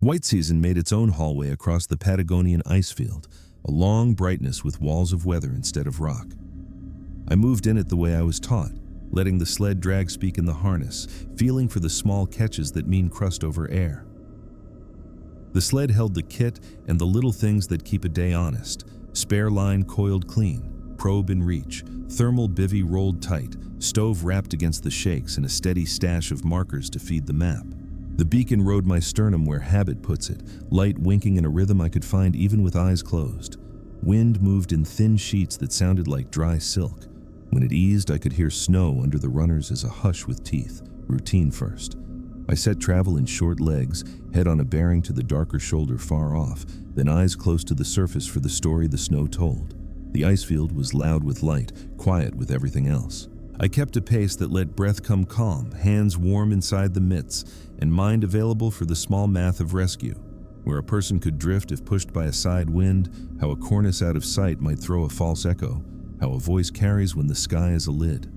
White season made its own hallway across the Patagonian Icefield, a long brightness with walls of weather instead of rock. I moved in it the way I was taught, letting the sled drag speak in the harness, feeling for the small catches that mean crust over air. The sled held the kit and the little things that keep a day honest: spare line coiled clean, probe in reach, thermal bivy rolled tight, stove wrapped against the shakes, and a steady stash of markers to feed the map. The beacon rode my sternum where habit puts it, light winking in a rhythm I could find even with eyes closed. Wind moved in thin sheets that sounded like dry silk. When it eased, I could hear snow under the runners as a hush with teeth, routine first. I set travel in short legs, head on a bearing to the darker shoulder far off, then eyes close to the surface for the story the snow told. The icefield was loud with light, quiet with everything else. I kept a pace that let breath come calm, hands warm inside the mitts, and mind available for the small math of rescue, where a person could drift if pushed by a side wind, how a cornice out of sight might throw a false echo, how a voice carries when the sky is a lid.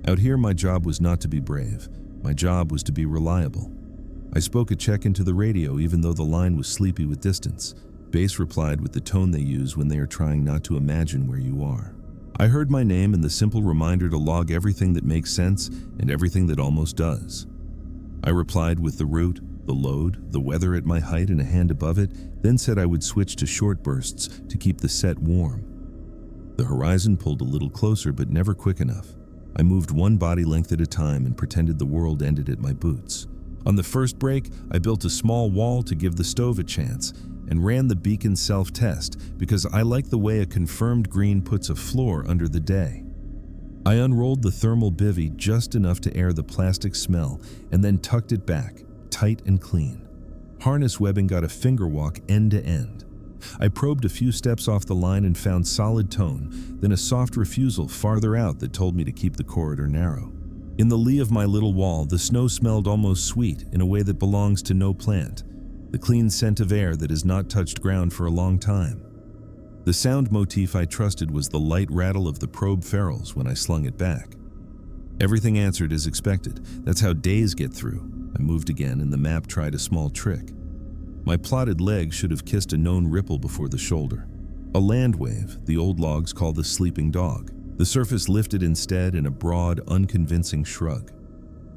Out here, my job was not to be brave. My job was to be reliable. I spoke a check into the radio even though the line was sleepy with distance. Base replied with the tone they use when they are trying not to imagine where you are. I heard my name and the simple reminder to log everything that makes sense and everything that almost does. I replied with the route, the load, the weather at my height and a hand above it, then said I would switch to short bursts to keep the set warm. The horizon pulled a little closer, but never quick enough. I moved one body length at a time and pretended the world ended at my boots. On the first break, I built a small wall to give the stove a chance and ran the beacon self-test because I like the way a confirmed green puts a floor under the day. I unrolled the thermal bivy just enough to air the plastic smell and then tucked it back, tight and clean. Harness webbing got a finger walk end to end. I probed a few steps off the line and found solid tone, then a soft refusal farther out that told me to keep the corridor narrow. In the lee of my little wall, the snow smelled almost sweet in a way that belongs to no plant, the clean scent of air that has not touched ground for a long time. The sound motif I trusted was the light rattle of the probe ferrules when I slung it back. Everything answered as expected. That's how days get through. I moved again and the map tried a small trick. My plotted leg should have kissed a known ripple before the shoulder. A land wave, the old logs call the sleeping dog. The surface lifted instead in a broad, unconvincing shrug.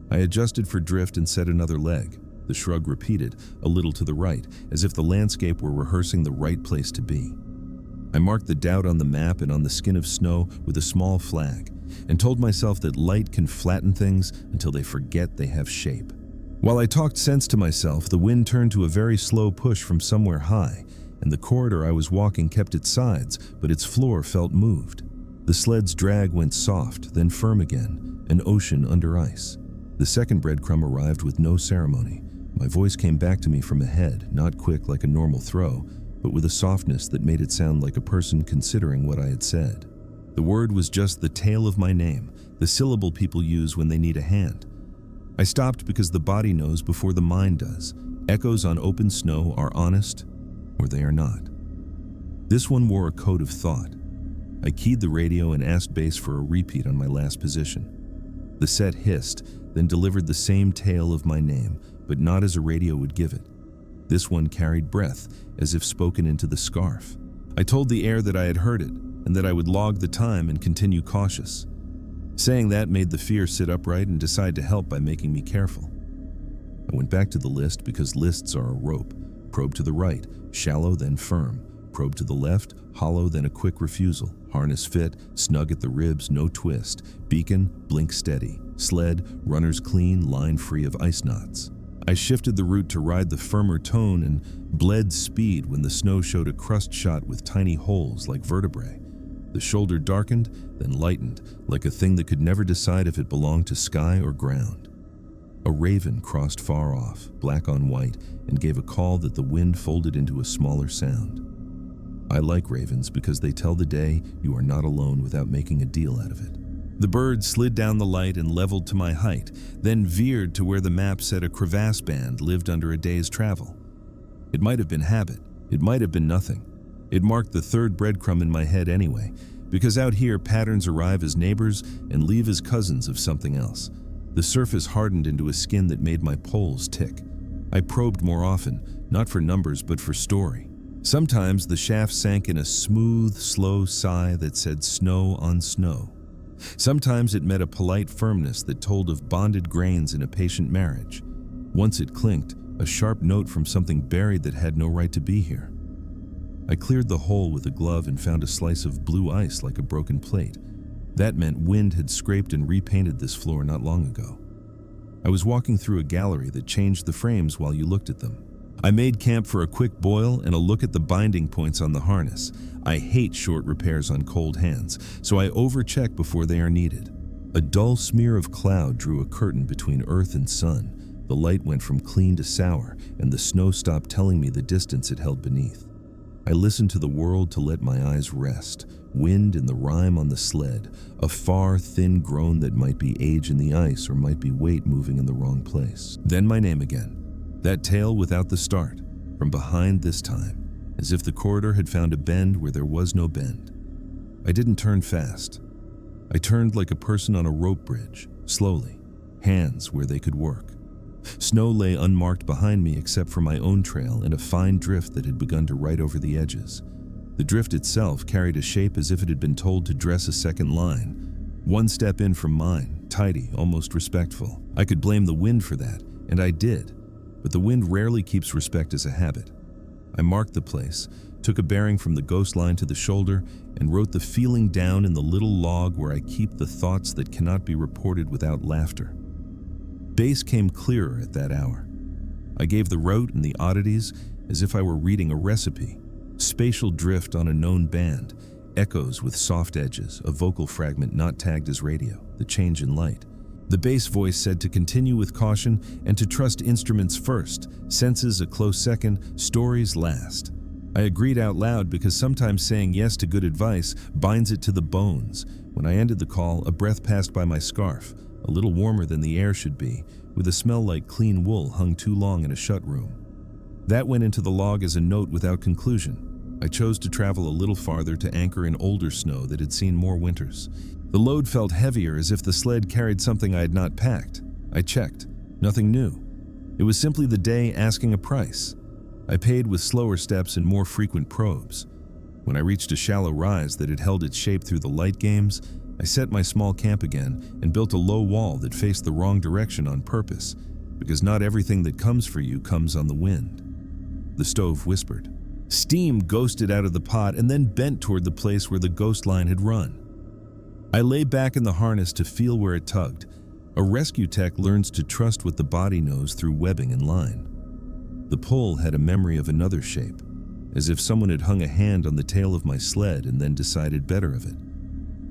I adjusted for drift and set another leg. The shrug repeated, a little to the right, as if the landscape were rehearsing the right place to be. I marked the doubt on the map and on the skin of snow with a small flag, and told myself that light can flatten things until they forget they have shape. While I talked sense to myself, the wind turned to a very slow push from somewhere high, and the corridor I was walking kept its sides, but its floor felt moved. The sled's drag went soft, then firm again, an ocean under ice. The second breadcrumb arrived with no ceremony. My voice came back to me from ahead, not quick like a normal throw, but with a softness that made it sound like a person considering what I had said. The word was just the tail of my name, the syllable people use when they need a hand. I stopped because the body knows before the mind does. Echoes on open snow are honest, or they are not. This one wore a coat of thought. I keyed the radio and asked base for a repeat on my last position. The set hissed, then delivered the same tale of my name, but not as a radio would give it. This one carried breath, as if spoken into the scarf. I told the air that I had heard it, and that I would log the time and continue cautious. Saying that made the fear sit upright and decide to help by making me careful. I went back to the list because lists are a rope. Probe to the right, shallow then firm. Probe to the left, hollow then a quick refusal. Harness fit, snug at the ribs, no twist. Beacon, blink steady. Sled, runners clean, line free of ice knots. I shifted the route to ride the firmer tone and bled speed when the snow showed a crust shot with tiny holes like vertebrae. The shoulder darkened, then lightened, like a thing that could never decide if it belonged to sky or ground. A raven crossed far off, black on white, and gave a call that the wind folded into a smaller sound. I like ravens because they tell the day you are not alone without making a deal out of it. The bird slid down the light and leveled to my height, then veered to where the map said a crevasse band lived under a day's travel. It might have been habit. It might have been nothing. It marked the third breadcrumb in my head anyway, because out here patterns arrive as neighbors and leave as cousins of something else. The surface hardened into a skin that made my poles tick. I probed more often, not for numbers but for story. Sometimes the shaft sank in a smooth, slow sigh that said snow on snow. Sometimes it met a polite firmness that told of bonded grains in a patient marriage. Once it clinked, a sharp note from something buried that had no right to be here. I cleared the hole with a glove and found a slice of blue ice like a broken plate. That meant wind had scraped and repainted this floor not long ago. I was walking through a gallery that changed the frames while you looked at them. I made camp for a quick boil and a look at the binding points on the harness. I hate short repairs on cold hands, so I overcheck before they are needed. A dull smear of cloud drew a curtain between earth and sun. The light went from clean to sour, and the snow stopped telling me the distance it held beneath. I listened to the world to let my eyes rest. Wind in the rime on the sled, a far, thin groan that might be age in the ice or might be weight moving in the wrong place. Then my name again. That tail without the start, from behind this time, as if the corridor had found a bend where there was no bend. I didn't turn fast. I turned like a person on a rope bridge, slowly, hands where they could work. Snow lay unmarked behind me except for my own trail and a fine drift that had begun to ride over the edges. The drift itself carried a shape as if it had been told to dress a second line. One step in from mine, tidy, almost respectful. I could blame the wind for that, and I did. But the wind rarely keeps respect as a habit. I marked the place, took a bearing from the ghost line to the shoulder, and wrote the feeling down in the little log where I keep the thoughts that cannot be reported without laughter. Base came clearer at that hour. I gave the rote and the oddities as if I were reading a recipe. Spatial drift on a known band, echoes with soft edges, a vocal fragment not tagged as radio, the change in light. The bass voice said to continue with caution and to trust instruments first, senses a close second, stories last. I agreed out loud because sometimes saying yes to good advice binds it to the bones. When I ended the call, a breath passed by my scarf, a little warmer than the air should be, with a smell like clean wool hung too long in a shut room. That went into the log as a note without conclusion. I chose to travel a little farther to anchor in older snow that had seen more winters. The load felt heavier as if the sled carried something I had not packed. I checked. Nothing new. It was simply the day asking a price. I paid with slower steps and more frequent probes. When I reached a shallow rise that had held its shape through the light games, I set my small camp again and built a low wall that faced the wrong direction on purpose, because not everything that comes for you comes on the wind. The stove whispered. Steam ghosted out of the pot and then bent toward the place where the ghost line had run. I lay back in the harness to feel where it tugged. A rescue tech learns to trust what the body knows through webbing and line. The pull had a memory of another shape, as if someone had hung a hand on the tail of my sled and then decided better of it.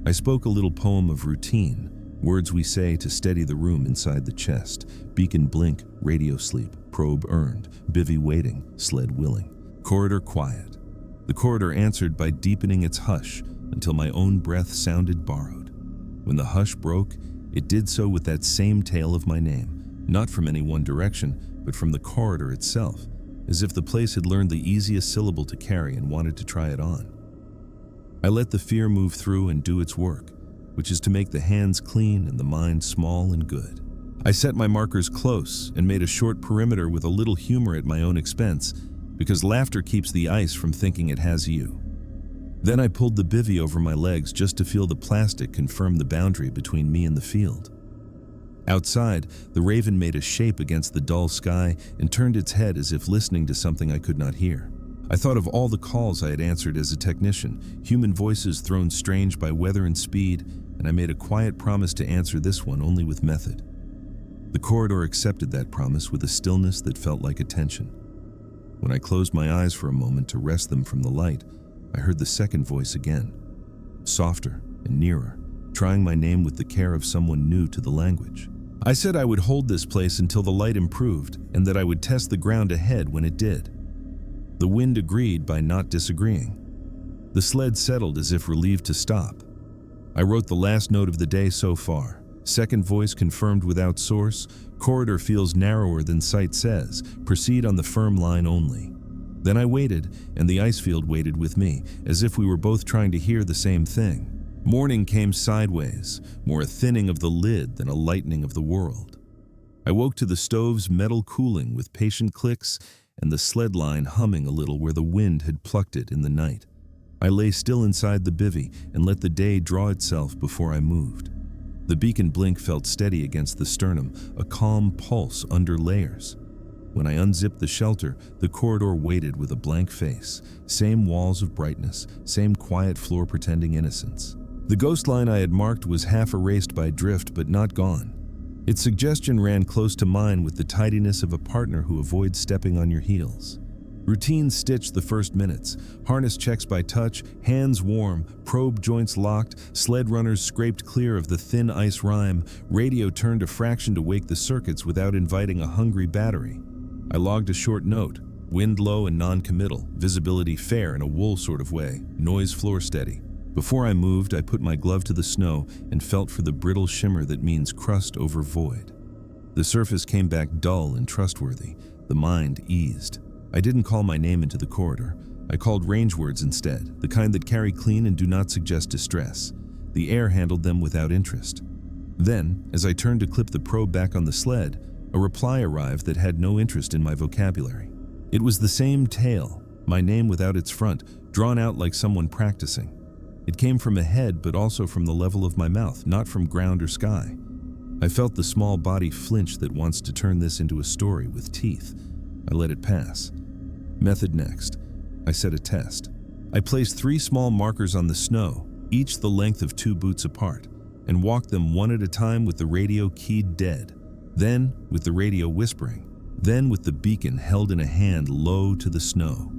I spoke a little poem of routine, words we say to steady the room inside the chest. Beacon blink, radio sleep, probe earned, bivy waiting, sled willing. Corridor quiet. The corridor answered by deepening its hush until my own breath sounded borrowed. When the hush broke, it did so with that same tail of my name, not from any one direction, but from the corridor itself, as if the place had learned the easiest syllable to carry and wanted to try it on. I let the fear move through and do its work, which is to make the hands clean and the mind small and good. I set my markers close and made a short perimeter with a little humor at my own expense, because laughter keeps the ice from thinking it has you. Then I pulled the bivy over my legs just to feel the plastic confirm the boundary between me and the field. Outside, the raven made a shape against the dull sky and turned its head as if listening to something I could not hear. I thought of all the calls I had answered as a technician, human voices thrown strange by weather and speed, and I made a quiet promise to answer this one only with method. The corridor accepted that promise with a stillness that felt like attention. When I closed my eyes for a moment to rest them from the light, I heard the second voice again, softer and nearer, trying my name with the care of someone new to the language. I said I would hold this place until the light improved and that I would test the ground ahead when it did. The wind agreed by not disagreeing. The sled settled as if relieved to stop. I wrote the last note of the day so far. Second voice confirmed without source. Corridor feels narrower than sight says. Proceed on the firm line only. Then I waited, and the Icefield waited with me, as if we were both trying to hear the same thing. Morning came sideways, more a thinning of the lid than a lightening of the world. I woke to the stove's metal cooling with patient clicks and the sled line humming a little where the wind had plucked it in the night. I lay still inside the bivy and let the day draw itself before I moved. The beacon blink felt steady against the sternum, a calm pulse under layers. When I unzipped the shelter, the corridor waited with a blank face. Same walls of brightness, same quiet floor pretending innocence. The ghost line I had marked was half erased by drift but not gone. Its suggestion ran close to mine with the tidiness of a partner who avoids stepping on your heels. Routine stitched the first minutes, harness checks by touch, hands warm, probe joints locked, sled runners scraped clear of the thin ice rime, radio turned a fraction to wake the circuits without inviting a hungry battery. I logged a short note, wind low and non-committal, visibility fair in a wool sort of way, noise floor steady. Before I moved, I put my glove to the snow and felt for the brittle shimmer that means crust over void. The surface came back dull and trustworthy, the mind eased. I didn't call my name into the corridor. I called range words instead, the kind that carry clean and do not suggest distress. The air handled them without interest. Then, as I turned to clip the probe back on the sled, a reply arrived that had no interest in my vocabulary. It was the same tale, my name without its front, drawn out like someone practicing. It came from ahead, but also from the level of my mouth, not from ground or sky. I felt the small body flinch that wants to turn this into a story with teeth. I let it pass. Method next. I set a test. I placed 3 small markers on the snow, each the length of 2 boots apart, and walked them one at a time with the radio keyed dead. Then with the radio whispering, then with the beacon held in a hand low to the snow.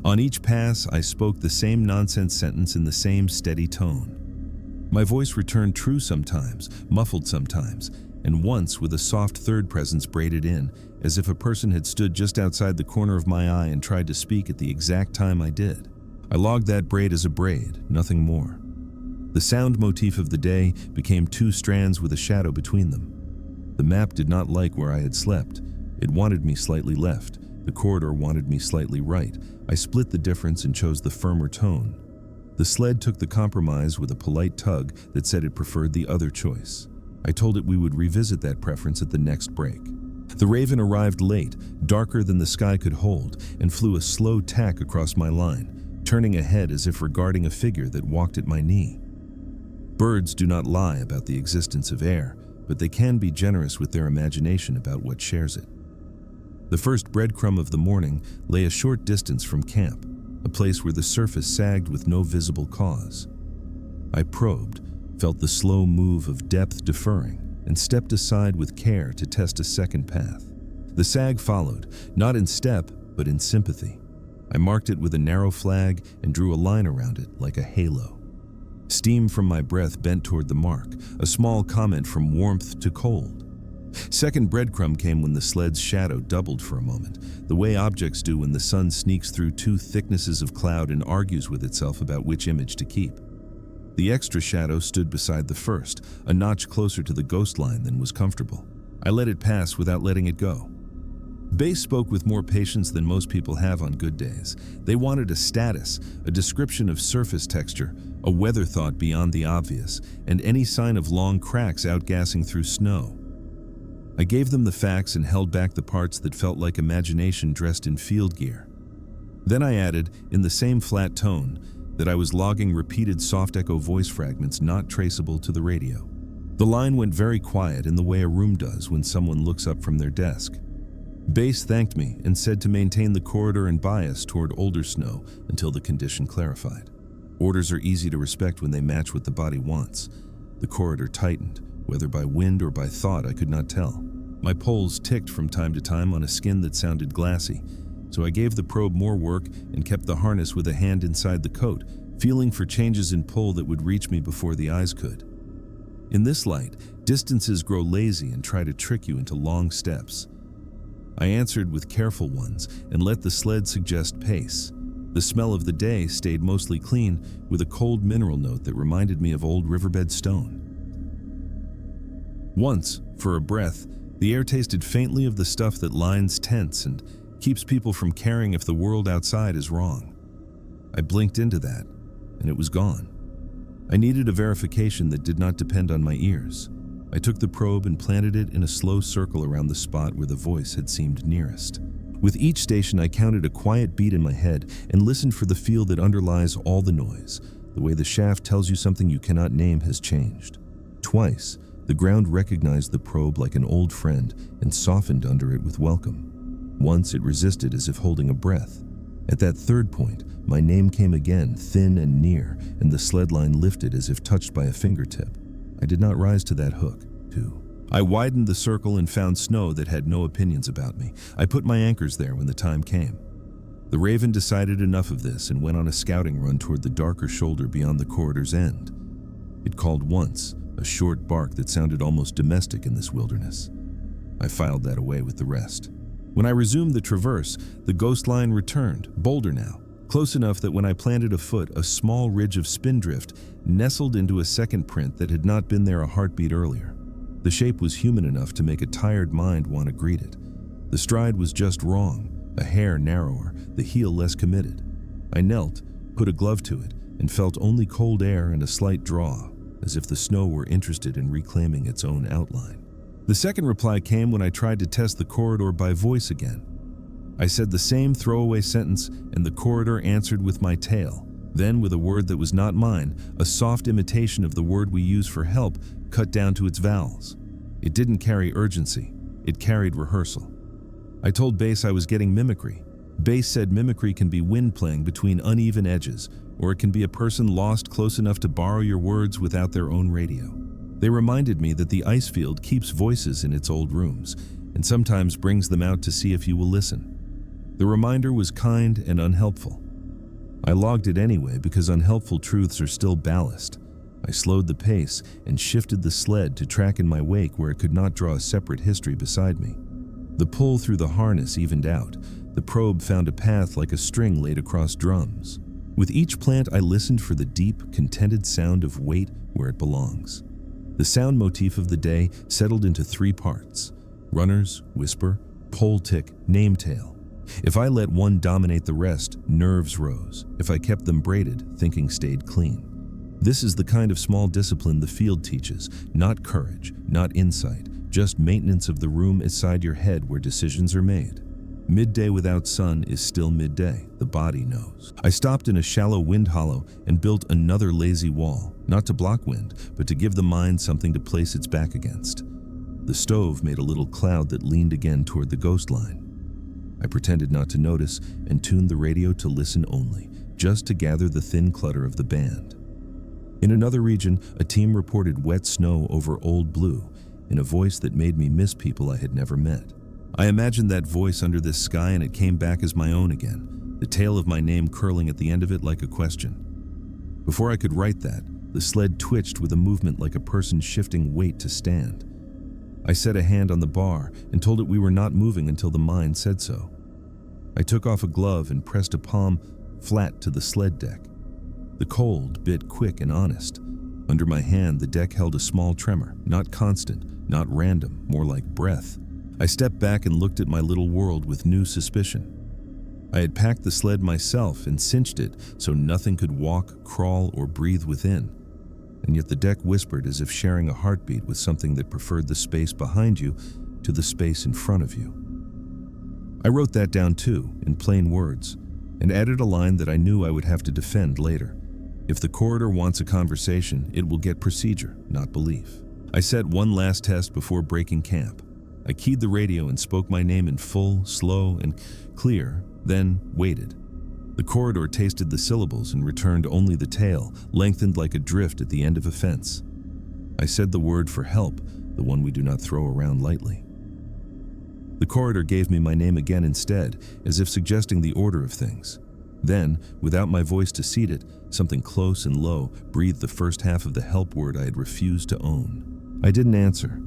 On each pass, I spoke the same nonsense sentence in the same steady tone. My voice returned true sometimes, muffled sometimes, and once with a soft third presence braided in, as if a person had stood just outside the corner of my eye and tried to speak at the exact time I did. I logged that braid as a braid, nothing more. The sound motif of the day became 2 strands with a shadow between them. The map did not like where I had slept. It wanted me slightly left. The corridor wanted me slightly right. I split the difference and chose the firmer tone. The sled took the compromise with a polite tug that said it preferred the other choice. I told it we would revisit that preference at the next break. The Raven arrived late, darker than the sky could hold, and flew a slow tack across my line, turning ahead as if regarding a figure that walked at my knee. Birds do not lie about the existence of air, but they can be generous with their imagination about what shares it. The first breadcrumb of the morning lay a short distance from camp, a place where the surface sagged with no visible cause. I probed, felt the slow move of depth deferring, and stepped aside with care to test a second path. The sag followed, not in step, but in sympathy. I marked it with a narrow flag and drew a line around it like a halo. Steam from my breath bent toward the mark, a small comment from warmth to cold. Second breadcrumb came when the sled's shadow doubled for a moment, the way objects do when the sun sneaks through 2 thicknesses of cloud and argues with itself about which image to keep. The extra shadow stood beside the first, a notch closer to the ghost line than was comfortable. I let it pass without letting it go. Base spoke with more patience than most people have on good days. They wanted a status, a description of surface texture, a weather thought beyond the obvious, and any sign of long cracks outgassing through snow. I gave them the facts and held back the parts that felt like imagination dressed in field gear. Then I added, in the same flat tone, that I was logging repeated soft echo voice fragments not traceable to the radio. The line went very quiet in the way a room does when someone looks up from their desk. Base thanked me and said to maintain the corridor and bias toward older snow until the condition clarified. Orders are easy to respect when they match what the body wants. The corridor tightened, whether by wind or by thought I could not tell. My poles ticked from time to time on a skin that sounded glassy, so I gave the probe more work and kept the harness with a hand inside the coat, feeling for changes in pull that would reach me before the eyes could. In this light, distances grow lazy and try to trick you into long steps. I answered with careful ones and let the sled suggest pace. The smell of the day stayed mostly clean, with a cold mineral note that reminded me of old riverbed stone. Once, for a breath, the air tasted faintly of the stuff that lines tents and keeps people from caring if the world outside is wrong. I blinked into that, and it was gone. I needed a verification that did not depend on my ears. I took the probe and planted it in a slow circle around the spot where the voice had seemed nearest. With each station, I counted a quiet beat in my head and listened for the feel that underlies all the noise. The way the shaft tells you something you cannot name has changed. Twice, the ground recognized the probe like an old friend and softened under it with welcome. Once it resisted as if holding a breath. At that third point, my name came again, thin and near, and the sled line lifted as if touched by a fingertip. I did not rise to that hook, too. I widened the circle and found snow that had no opinions about me. I put my anchors there when the time came. The raven decided enough of this and went on a scouting run toward the darker shoulder beyond the corridor's end. It called once, a short bark that sounded almost domestic in this wilderness. I filed that away with the rest. When I resumed the traverse, the ghost line returned, bolder now, close enough that when I planted a foot, a small ridge of spindrift nestled into a second print that had not been there a heartbeat earlier. The shape was human enough to make a tired mind want to greet it. The stride was just wrong, a hair narrower, the heel less committed. I knelt, put a glove to it, and felt only cold air and a slight draw, as if the snow were interested in reclaiming its own outline. The second reply came when I tried to test the corridor by voice again. I said the same throwaway sentence, and the corridor answered with my tail. Then, with a word that was not mine, a soft imitation of the word we use for help, cut down to its vowels. It didn't carry urgency. It carried rehearsal. I told Bass I was getting mimicry. Bass said mimicry can be wind playing between uneven edges, or it can be a person lost close enough to borrow your words without their own radio. They reminded me that the Icefield keeps voices in its old rooms, and sometimes brings them out to see if you will listen. The reminder was kind and unhelpful. I logged it anyway because unhelpful truths are still ballast. I slowed the pace and shifted the sled to track in my wake where it could not draw a separate history beside me. The pull through the harness evened out. The probe found a path like a string laid across drums. With each plant, I listened for the deep, contented sound of weight where it belongs. The sound motif of the day settled into 3 parts: runners, whisper, pole tick, name tail. If I let one dominate the rest, nerves rose. If I kept them braided, thinking stayed clean. This is the kind of small discipline the field teaches, not courage, not insight, just maintenance of the room inside your head where decisions are made. Midday without sun is still midday, the body knows. I stopped in a shallow wind hollow and built another lazy wall, not to block wind, but to give the mind something to place its back against. The stove made a little cloud that leaned again toward the ghost line. I pretended not to notice and tuned the radio to listen only, just to gather the thin clutter of the band. In another region, a team reported wet snow over Old Blue, in a voice that made me miss people I had never met. I imagined that voice under this sky and it came back as my own again, the tail of my name curling at the end of it like a question. Before I could write that, the sled twitched with a movement like a person shifting weight to stand. I set a hand on the bar and told it we were not moving until the mind said so. I took off a glove and pressed a palm flat to the sled deck. The cold bit quick and honest. Under my hand, the deck held a small tremor, not constant, not random, more like breath. I stepped back and looked at my little world with new suspicion. I had packed the sled myself and cinched it so nothing could walk, crawl, or breathe within. And yet the deck whispered as if sharing a heartbeat with something that preferred the space behind you to the space in front of you. I wrote that down too, in plain words, and added a line that I knew I would have to defend later. If the corridor wants a conversation, it will get procedure, not belief. I set one last test before breaking camp. I keyed the radio and spoke my name in full, slow, and clear, then waited. The corridor tasted the syllables and returned only the tail, lengthened like a drift at the end of a fence. I said the word for help, the one we do not throw around lightly. The corridor gave me my name again instead, as if suggesting the order of things. Then, without my voice to seed it, something close and low breathed the first half of the help word I had refused to own. I didn't answer.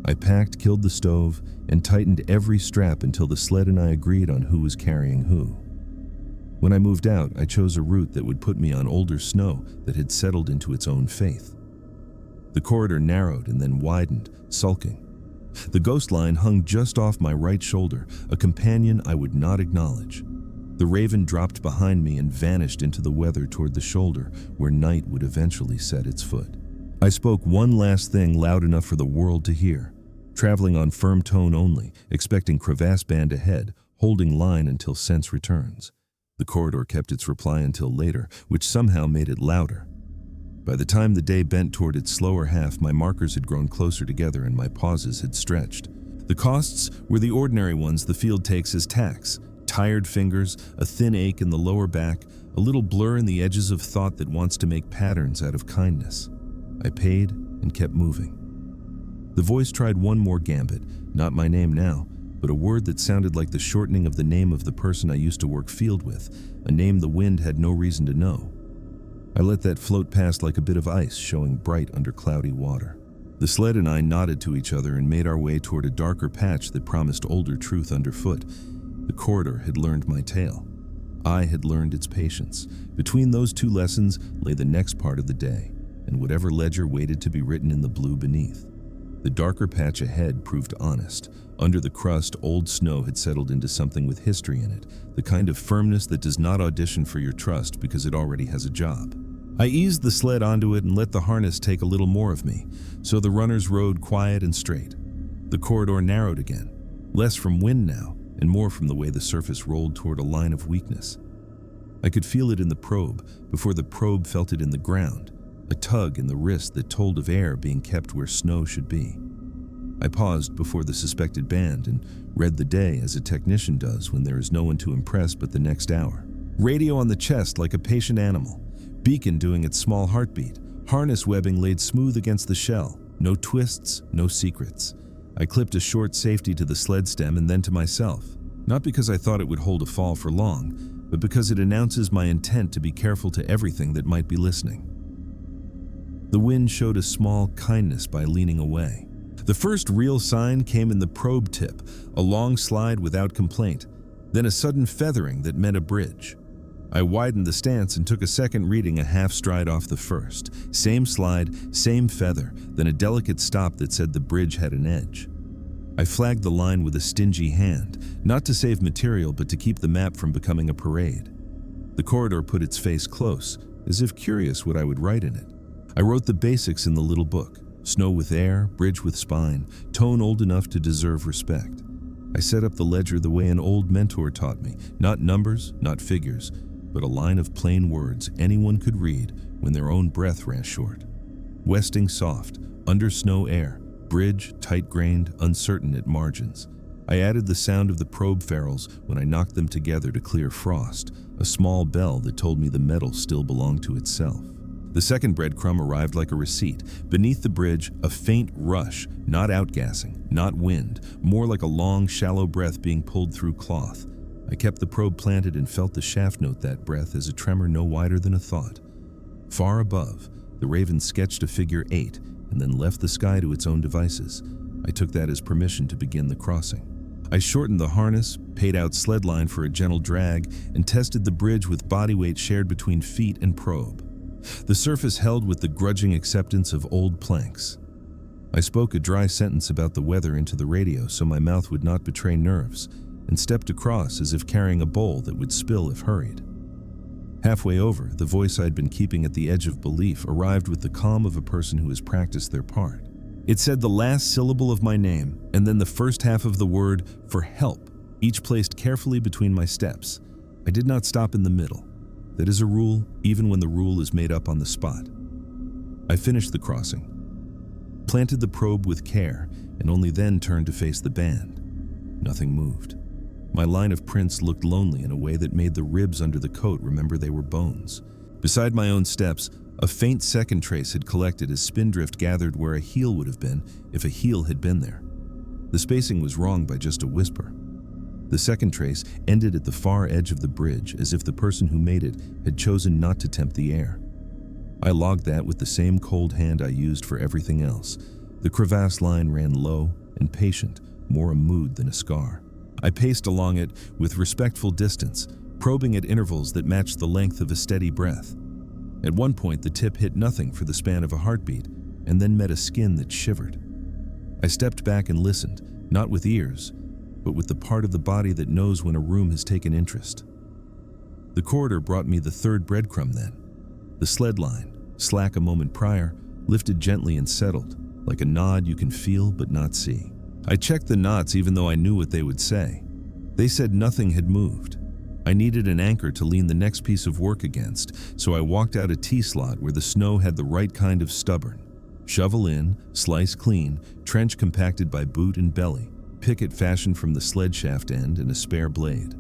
I packed, killed the stove, and tightened every strap until the sled and I agreed on who was carrying who. When I moved out, I chose a route that would put me on older snow that had settled into its own faith. The corridor narrowed and then widened, sulking. The ghost line hung just off my right shoulder, a companion I would not acknowledge. The raven dropped behind me and vanished into the weather toward the shoulder where night would eventually set its foot. I spoke one last thing loud enough for the world to hear, traveling on firm tone only, expecting Crevasse band ahead, holding line until sense returns. The corridor kept its reply until later, which somehow made it louder. By the time the day bent toward its slower half, my markers had grown closer together and my pauses had stretched. The costs were the ordinary ones the field takes as tax: tired fingers, a thin ache in the lower back, a little blur in the edges of thought that wants to make patterns out of kindness. I paid and kept moving. The voice tried one more gambit, not my name now, but a word that sounded like the shortening of the name of the person I used to work field with, a name the wind had no reason to know. I let that float past like a bit of ice showing bright under cloudy water. The sled and I nodded to each other and made our way toward a darker patch that promised older truth underfoot. The corridor had learned my tale. I had learned its patience. Between those two lessons lay the next part of the day, and whatever ledger waited to be written in the blue beneath. The darker patch ahead proved honest. Under the crust, old snow had settled into something with history in it, the kind of firmness that does not audition for your trust because it already has a job. I eased the sled onto it and let the harness take a little more of me, so the runners rode quiet and straight. The corridor narrowed again, less from wind now, and more from the way the surface rolled toward a line of weakness. I could feel it in the probe before the probe felt it in the ground, a tug in the wrist that told of air being kept where snow should be. I paused before the suspected band and read the day as a technician does when there is no one to impress but the next hour. Radio on the chest like a patient animal, beacon doing its small heartbeat, harness webbing laid smooth against the shell, no twists, no secrets. I clipped a short safety to the sled stem and then to myself, not because I thought it would hold a fall for long, but because it announces my intent to be careful to everything that might be listening. The wind showed a small kindness by leaning away. The first real sign came in the probe tip, a long slide without complaint, then a sudden feathering that meant a bridge. I widened the stance and took a second reading a half stride off the first. Same slide, same feather, then a delicate stop that said the bridge had an edge. I flagged the line with a stingy hand, not to save material but to keep the map from becoming a parade. The corridor put its face close, as if curious what I would write in it. I wrote the basics in the little book: snow with air, bridge with spine, tone old enough to deserve respect. I set up the ledger the way an old mentor taught me, not numbers, not figures, but a line of plain words anyone could read when their own breath ran short. Westing soft, under snow air, bridge tight-grained, uncertain at margins. I added the sound of the probe ferrules when I knocked them together to clear frost, a small bell that told me the metal still belonged to itself. The second breadcrumb arrived like a receipt. Beneath the bridge, a faint rush, not outgassing, not wind, more like a long, shallow breath being pulled through cloth. I kept the probe planted and felt the shaft note that breath as a tremor no wider than a thought. Far above, the raven sketched a figure 8 and then left the sky to its own devices. I took that as permission to begin the crossing. I shortened the harness, paid out sled line for a gentle drag, and tested the bridge with body weight shared between feet and probe. The surface held with the grudging acceptance of old planks. I spoke a dry sentence about the weather into the radio so my mouth would not betray nerves, and stepped across as if carrying a bowl that would spill if hurried. Halfway over, the voice I'd been keeping at the edge of belief arrived with the calm of a person who has practiced their part. It said the last syllable of my name, and then the first half of the word for help, each placed carefully between my steps. I did not stop in the middle. That is a rule, even when the rule is made up on the spot. I finished the crossing, planted the probe with care, and only then turned to face the band. Nothing moved. My line of prints looked lonely in a way that made the ribs under the coat remember they were bones. Beside my own steps, a faint second trace had collected as spindrift gathered where a heel would have been if a heel had been there. The spacing was wrong by just a whisper. The second trace ended at the far edge of the bridge, as if the person who made it had chosen not to tempt the air. I logged that with the same cold hand I used for everything else. The crevasse line ran low and patient, more a mood than a scar. I paced along it with respectful distance, probing at intervals that matched the length of a steady breath. At one point, the tip hit nothing for the span of a heartbeat, and then met a skin that shivered. I stepped back and listened, not with ears, but with the part of the body that knows when a room has taken interest. The corridor brought me the third breadcrumb then. The sled line, slack a moment prior, lifted gently and settled, like a nod you can feel but not see. I checked the knots even though I knew what they would say. They said nothing had moved. I needed an anchor to lean the next piece of work against, so I walked out a T-slot where the snow had the right kind of stubborn. Shovel in, slice clean, trench compacted by boot and belly, picket fashioned from the sled shaft end and a spare blade.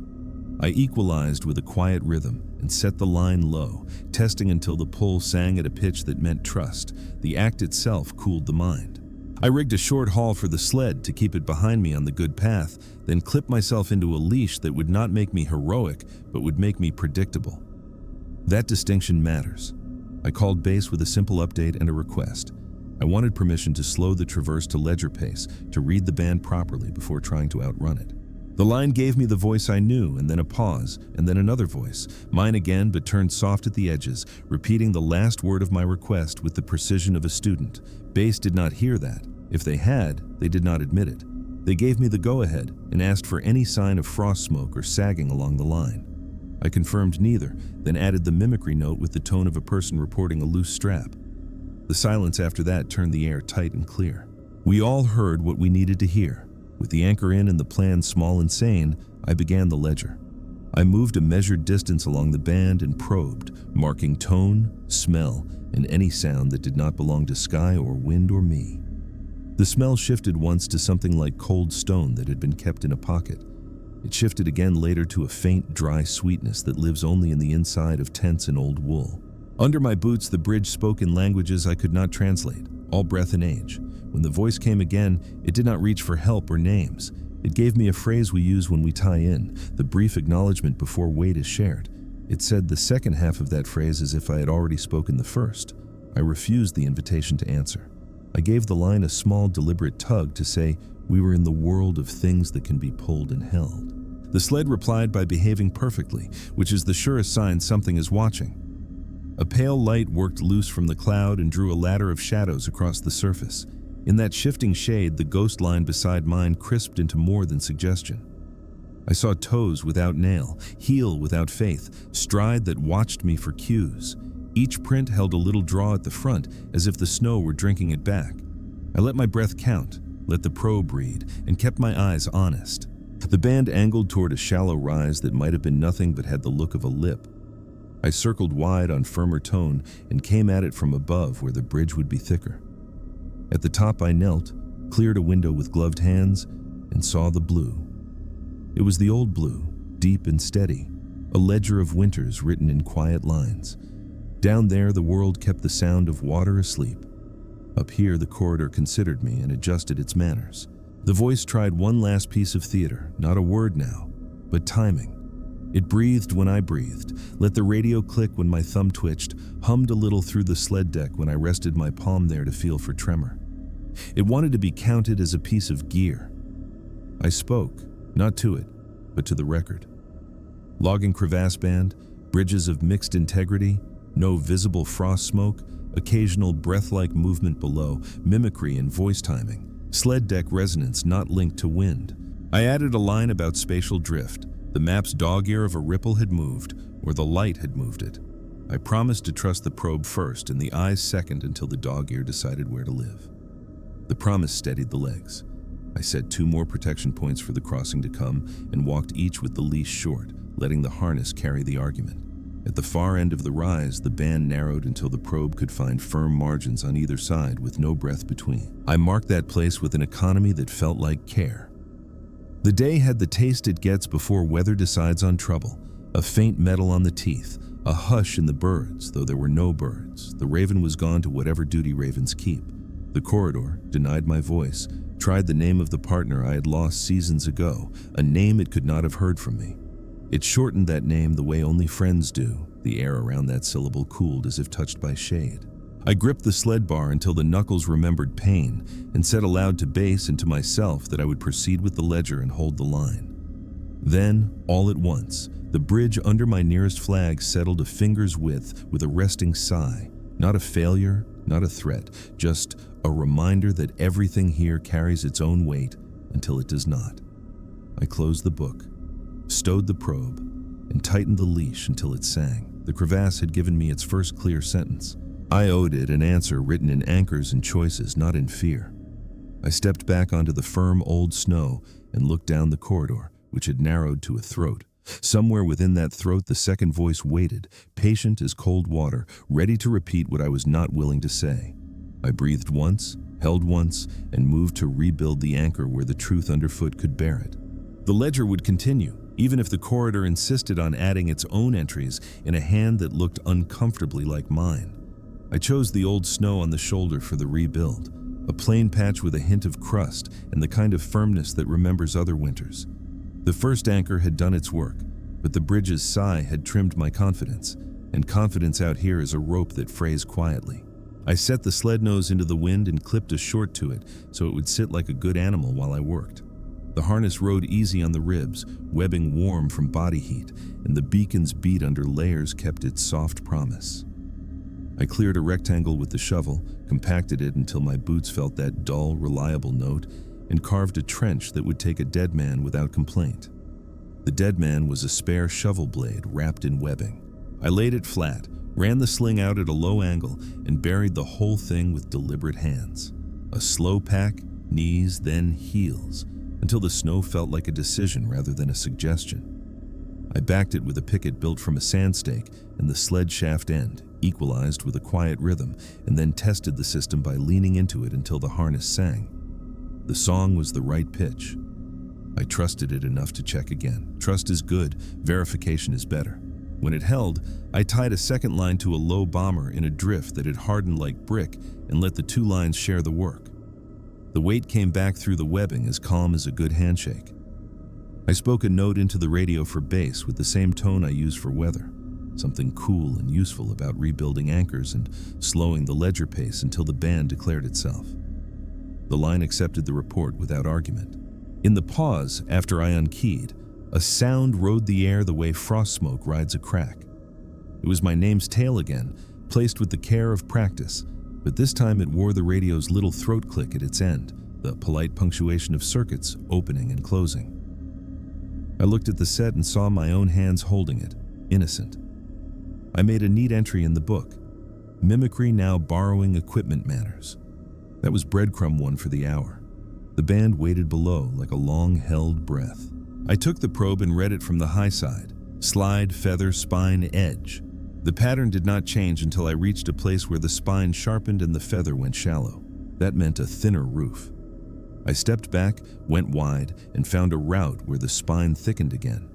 I equalized with a quiet rhythm and set the line low, testing until the pull sang at a pitch that meant trust. The act itself cooled the mind. I rigged a short haul for the sled to keep it behind me on the good path, then clipped myself into a leash that would not make me heroic, but would make me predictable. That distinction matters. I called base with a simple update and a request. I wanted permission to slow the traverse to ledger pace, to read the band properly before trying to outrun it. The line gave me the voice I knew, and then a pause, and then another voice, mine again but turned soft at the edges, repeating the last word of my request with the precision of a student. Base did not hear that. If they had, they did not admit it. They gave me the go-ahead and asked for any sign of frost smoke or sagging along the line. I confirmed neither, then added the mimicry note with the tone of a person reporting a loose strap. The silence after that turned the air tight and clear. We all heard what we needed to hear. With the anchor in and the plan small and sane, I began the ledger. I moved a measured distance along the band and probed, marking tone, smell, and any sound that did not belong to sky or wind or me. The smell shifted once to something like cold stone that had been kept in a pocket. It shifted again later to a faint, dry sweetness that lives only in the inside of tents and old wool. Under my boots, the bridge spoke in languages I could not translate, all breath and age. When the voice came again, it did not reach for help or names. It gave me a phrase we use when we tie in, the brief acknowledgement before weight is shared. It said the second half of that phrase as if I had already spoken the first. I refused the invitation to answer. I gave the line a small, deliberate tug to say we were in the world of things that can be pulled and held. The sled replied by behaving perfectly, which is the surest sign something is watching. A pale light worked loose from the cloud and drew a ladder of shadows across the surface. In that shifting shade, the ghost line beside mine crisped into more than suggestion. I saw toes without nail, heel without faith, stride that watched me for cues. Each print held a little draw at the front, as if the snow were drinking it back. I let my breath count, let the probe read, and kept my eyes honest. The band angled toward a shallow rise that might have been nothing but had the look of a lip. I circled wide on firmer tone and came at it from above where the bridge would be thicker. At the top I knelt, cleared a window with gloved hands, and saw the blue. It was the old blue, deep and steady, a ledger of winters written in quiet lines. Down there the world kept the sound of water asleep. Up here the corridor considered me and adjusted its manners. The voice tried one last piece of theater, not a word now, but timing. It breathed when I breathed, let the radio click when my thumb twitched, hummed a little through the sled deck when I rested my palm there to feel for tremor. It wanted to be counted as a piece of gear. I spoke, not to it, but to the record. Logging crevasse band, bridges of mixed integrity, no visible frost smoke, occasional breath-like movement below, mimicry and voice timing, sled deck resonance not linked to wind. I added a line about spatial drift. The map's dog ear of a ripple had moved, or the light had moved it. I promised to trust the probe first and the eyes second until the dog ear decided where to live. The promise steadied the legs. I set 2 more protection points for the crossing to come and walked each with the leash short, letting the harness carry the argument. At the far end of the rise, the band narrowed until the probe could find firm margins on either side with no breath between. I marked that place with an economy that felt like care. The day had the taste it gets before weather decides on trouble, a faint metal on the teeth, a hush in the birds, though there were no birds. The raven was gone to whatever duty ravens keep. The corridor denied my voice, tried the name of the partner I had lost seasons ago, a name it could not have heard from me. It shortened that name the way only friends do. The air around that syllable cooled as if touched by shade. I gripped the sled bar until the knuckles remembered pain and said aloud to base and to myself that I would proceed with the ledger and hold the line. Then, all at once, the bridge under my nearest flag settled a finger's width with a resting sigh. Not a failure, not a threat, just a reminder that everything here carries its own weight until it does not. I closed the book, stowed the probe, and tightened the leash until it sang. The crevasse had given me its first clear sentence. I owed it an answer written in anchors and choices, not in fear. I stepped back onto the firm old snow and looked down the corridor, which had narrowed to a throat. Somewhere within that throat, the second voice waited, patient as cold water, ready to repeat what I was not willing to say. I breathed once, held once, and moved to rebuild the anchor where the truth underfoot could bear it. The ledger would continue, even if the corridor insisted on adding its own entries in a hand that looked uncomfortably like mine. I chose the old snow on the shoulder for the rebuild, a plain patch with a hint of crust and the kind of firmness that remembers other winters. The first anchor had done its work, but the bridge's sigh had trimmed my confidence, and confidence out here is a rope that frays quietly. I set the sled nose into the wind and clipped a short to it so it would sit like a good animal while I worked. The harness rode easy on the ribs, webbing warm from body heat, and the beacon's beat under layers kept its soft promise. I cleared a rectangle with the shovel, compacted it until my boots felt that dull, reliable note, and carved a trench that would take a deadman without complaint. The deadman was a spare shovel blade wrapped in webbing. I laid it flat, ran the sling out at a low angle, and buried the whole thing with deliberate hands. A slow pack, knees, then heels, until the snow felt like a decision rather than a suggestion. I backed it with a picket built from a sand stake and the sled shaft end, equalized with a quiet rhythm, and then tested the system by leaning into it until the harness sang. The song was the right pitch. I trusted it enough to check again. Trust is good, verification is better. When it held, I tied a second line to a low bomber in a drift that had hardened like brick and let the two lines share the work. The weight came back through the webbing as calm as a good handshake. I spoke a note into the radio for bass with the same tone I use for weather, something cool and useful about rebuilding anchors and slowing the ledger pace until the band declared itself. The line accepted the report without argument. In the pause after I unkeyed, a sound rode the air the way frost smoke rides a crack. It was my name's tail again, placed with the care of practice, but this time it wore the radio's little throat click at its end, the polite punctuation of circuits opening and closing. I looked at the set and saw my own hands holding it, innocent. I made a neat entry in the book, mimicry now borrowing equipment manners. That was breadcrumb one for the hour. The band waited below like a long-held breath. I took the probe and read it from the high side, slide, feather, spine, edge. The pattern did not change until I reached a place where the spine sharpened and the feather went shallow. That meant a thinner roof. I stepped back, went wide, and found a route where the spine thickened again.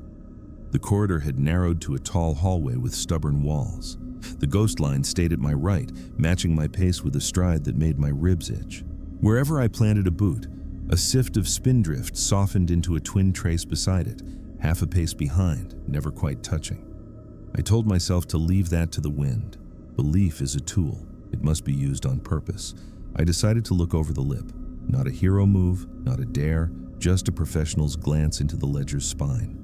The corridor had narrowed to a tall hallway with stubborn walls. The ghost line stayed at my right, matching my pace with a stride that made my ribs itch. Wherever I planted a boot, a sift of spindrift softened into a twin trace beside it, half a pace behind, never quite touching. I told myself to leave that to the wind. Belief is a tool. It must be used on purpose. I decided to look over the lip. Not a hero move, not a dare, just a professional's glance into the ledger's spine.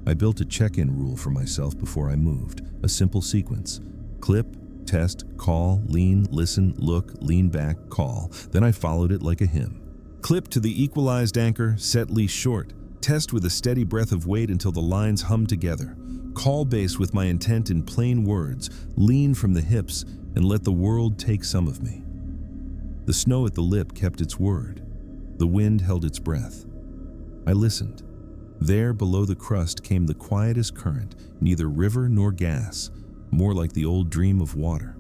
I built a check-in rule for myself before I moved, a simple sequence. Clip, test, call, lean, listen, look, lean back, call. Then I followed it like a hymn. Clip to the equalized anchor, set leash short. Test with a steady breath of weight until the lines hum together. Call base with my intent in plain words, lean from the hips, and let the world take some of me. The snow at the lip kept its word. The wind held its breath. I listened. There, below the crust, came the quietest current, neither river nor gas, more like the old dream of water.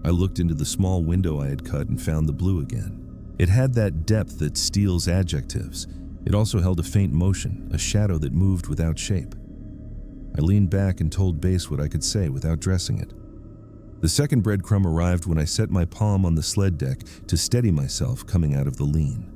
I looked into the small window I had cut and found the blue again. It had that depth that steals adjectives. It also held a faint motion, a shadow that moved without shape. I leaned back and told bass what I could say without dressing it. The second breadcrumb arrived when I set my palm on the sled deck to steady myself coming out of the lean.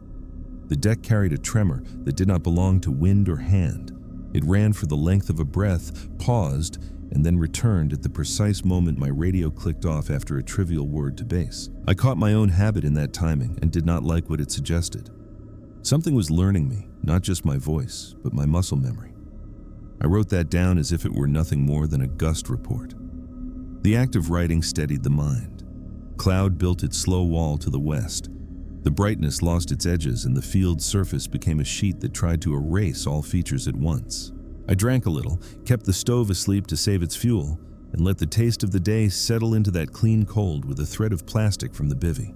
The deck carried a tremor that did not belong to wind or hand. It ran for the length of a breath, paused, and then returned at the precise moment my radio clicked off after a trivial word to bass. I caught my own habit in that timing and did not like what it suggested. Something was learning me, not just my voice, but my muscle memory. I wrote that down as if it were nothing more than a gust report. The act of writing steadied the mind. Cloud built its slow wall to the west. The brightness lost its edges and the field's surface became a sheet that tried to erase all features at once. I drank a little, kept the stove asleep to save its fuel, and let the taste of the day settle into that clean cold with a thread of plastic from the bivy.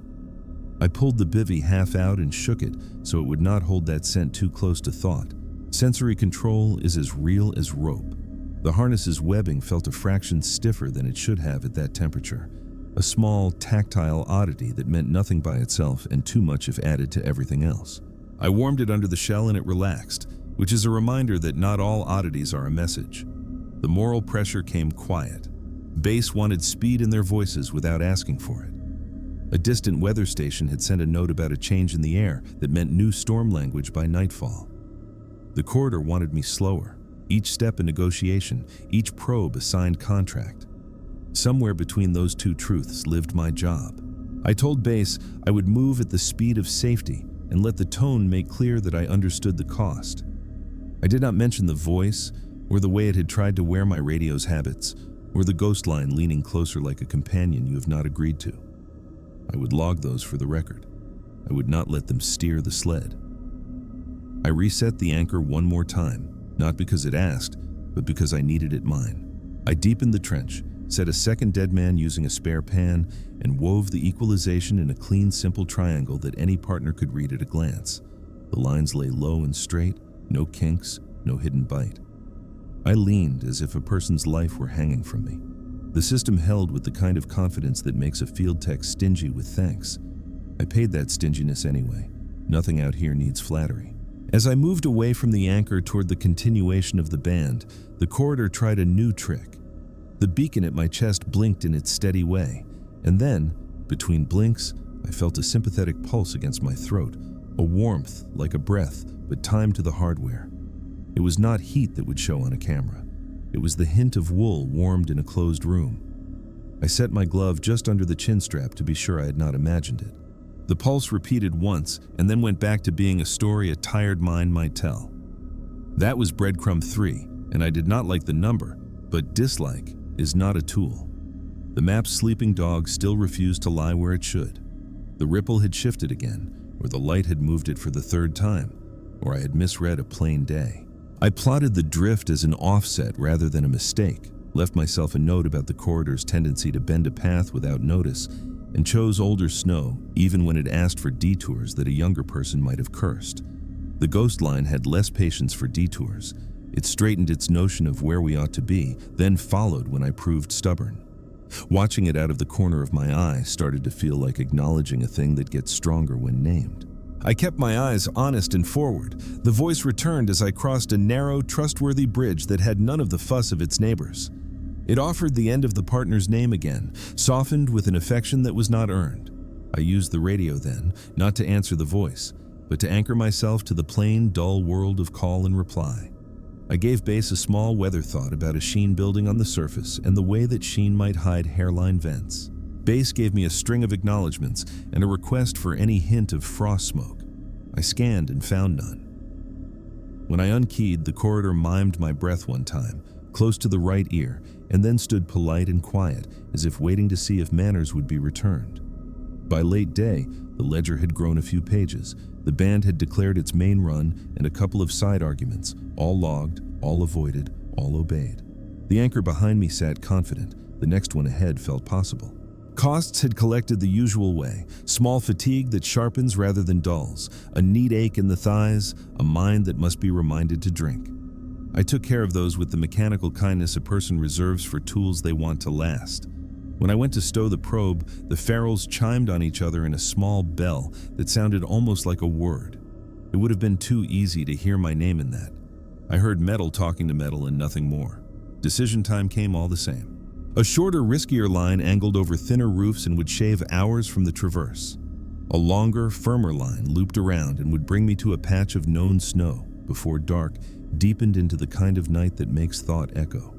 I pulled the bivy half out and shook it so it would not hold that scent too close to thought. Sensory control is as real as rope. The harness's webbing felt a fraction stiffer than it should have at that temperature, a small, tactile oddity that meant nothing by itself and too much if added to everything else. I warmed it under the shell and it relaxed, which is a reminder that not all oddities are a message. The moral pressure came quiet. Base wanted speed in their voices without asking for it. A distant weather station had sent a note about a change in the air that meant new storm language by nightfall. The corridor wanted me slower, each step a negotiation, each probe a signed contract. Somewhere between those two truths lived my job. I told Base I would move at the speed of safety and let the tone make clear that I understood the cost. I did not mention the voice, or the way it had tried to wear my radio's habits, or the ghost line leaning closer like a companion you have not agreed to. I would log those for the record. I would not let them steer the sled. I reset the anchor one more time, not because it asked, but because I needed it mine. I deepened the trench, set a second deadman using a spare pan, and wove the equalization in a clean, simple triangle that any partner could read at a glance. The lines lay low and straight, no kinks, no hidden bite. I leaned as if a person's life were hanging from me. The system held with the kind of confidence that makes a field tech stingy with thanks. I paid that stinginess anyway. Nothing out here needs flattery. As I moved away from the anchor toward the continuation of the band, the corridor tried a new trick. The beacon at my chest blinked in its steady way, and then, between blinks, I felt a sympathetic pulse against my throat, a warmth like a breath, but timed to the hardware. It was not heat that would show on a camera. It was the hint of wool warmed in a closed room. I set my glove just under the chin strap to be sure I had not imagined it. The pulse repeated once and then went back to being a story a tired mind might tell. That was breadcrumb 3, and I did not like the number, but dislike is not a tool. The map's sleeping dog still refused to lie where it should. The ripple had shifted again, or the light had moved it for the third time, or I had misread a plain day. I plotted the drift as an offset rather than a mistake, left myself a note about the corridor's tendency to bend a path without notice, and chose older snow even when it asked for detours that a younger person might have cursed. The ghost line had less patience for detours. It straightened its notion of where we ought to be, then followed when I proved stubborn. Watching it out of the corner of my eye started to feel like acknowledging a thing that gets stronger when named. I kept my eyes honest and forward. The voice returned as I crossed a narrow, trustworthy bridge that had none of the fuss of its neighbors. It offered the end of the partner's name again, softened with an affection that was not earned. I used the radio then, not to answer the voice, but to anchor myself to the plain, dull world of call and reply. I gave Base a small weather thought about a sheen building on the surface and the way that sheen might hide hairline vents. Base gave me a string of acknowledgments and a request for any hint of frost smoke. I scanned and found none. When I unkeyed, the corridor mimed my breath one time, close to the right ear, and then stood polite and quiet, as if waiting to see if manners would be returned. By late day, the ledger had grown a few pages. The band had declared its main run and a couple of side arguments, all logged, all avoided, all obeyed. The anchor behind me sat confident. The next one ahead felt possible. Costs had collected the usual way, small fatigue that sharpens rather than dulls, a neat ache in the thighs, a mind that must be reminded to drink. I took care of those with the mechanical kindness a person reserves for tools they want to last. When I went to stow the probe, the ferrules chimed on each other in a small bell that sounded almost like a word. It would have been too easy to hear my name in that. I heard metal talking to metal and nothing more. Decision time came all the same. A shorter, riskier line angled over thinner roofs and would shave hours from the traverse. A longer, firmer line looped around and would bring me to a patch of known snow before dark deepened into the kind of night that makes thought echo.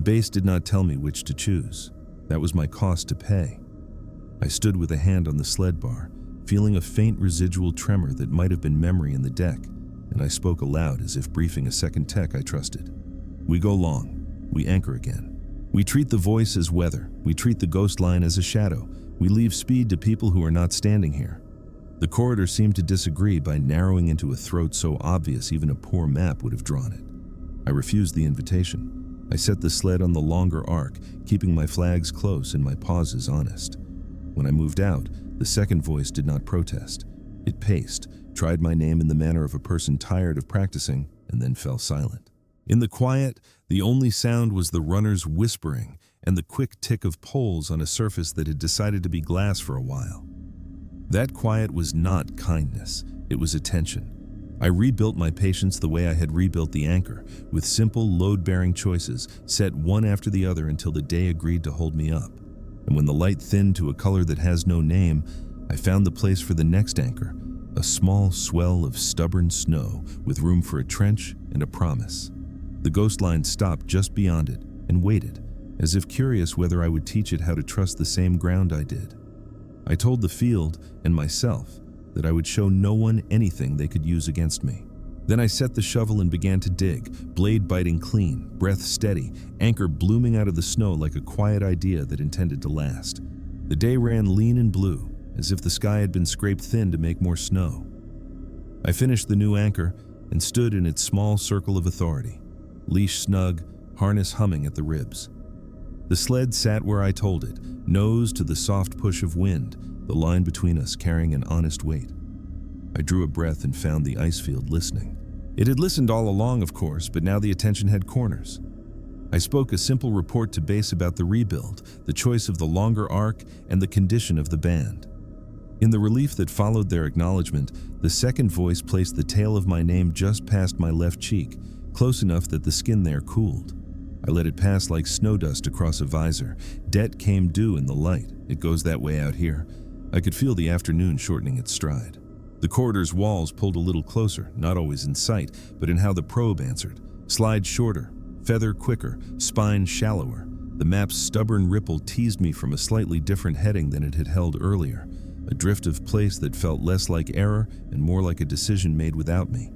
Base did not tell me which to choose. That was my cost to pay. I stood with a hand on the sled bar, feeling a faint residual tremor that might have been memory in the deck, and I spoke aloud as if briefing a second tech I trusted. We go long. We anchor again. We treat the voice as weather. We treat the ghost line as a shadow. We leave speed to people who are not standing here. The corridor seemed to disagree by narrowing into a throat so obvious even a poor map would have drawn it. I refused the invitation. I set the sled on the longer arc, keeping my flags close and my pauses honest. When I moved out, the second voice did not protest. It paced, tried my name in the manner of a person tired of practicing, and then fell silent. In the quiet, the only sound was the runner's whispering and the quick tick of poles on a surface that had decided to be glass for a while. That quiet was not kindness, it was attention. I rebuilt my patience the way I had rebuilt the anchor, with simple, load-bearing choices, set one after the other until the day agreed to hold me up. And when the light thinned to a color that has no name, I found the place for the next anchor, a small swell of stubborn snow with room for a trench and a promise. The ghost line stopped just beyond it and waited, as if curious whether I would teach it how to trust the same ground I did. I told the field and myself that I would show no one anything they could use against me. Then I set the shovel and began to dig, blade biting clean, breath steady, anchor blooming out of the snow like a quiet idea that intended to last. The day ran lean and blue, as if the sky had been scraped thin to make more snow. I finished the new anchor and stood in its small circle of authority, leash snug, harness humming at the ribs. The sled sat where I told it, nose to the soft push of wind, the line between us carrying an honest weight. I drew a breath and found the Icefield listening. It had listened all along, of course, but now the attention had corners. I spoke a simple report to base about the rebuild, the choice of the longer arc, and the condition of the band. In the relief that followed their acknowledgement, the second voice placed the tail of my name just past my left cheek, close enough that the skin there cooled. I let it pass like snow dust across a visor. Debt came due in the light. It goes that way out here. I could feel the afternoon shortening its stride. The corridor's walls pulled a little closer, not always in sight, but in how the probe answered. Slide shorter, feather quicker, spine shallower. The map's stubborn ripple teased me from a slightly different heading than it had held earlier, a drift of place that felt less like error and more like a decision made without me.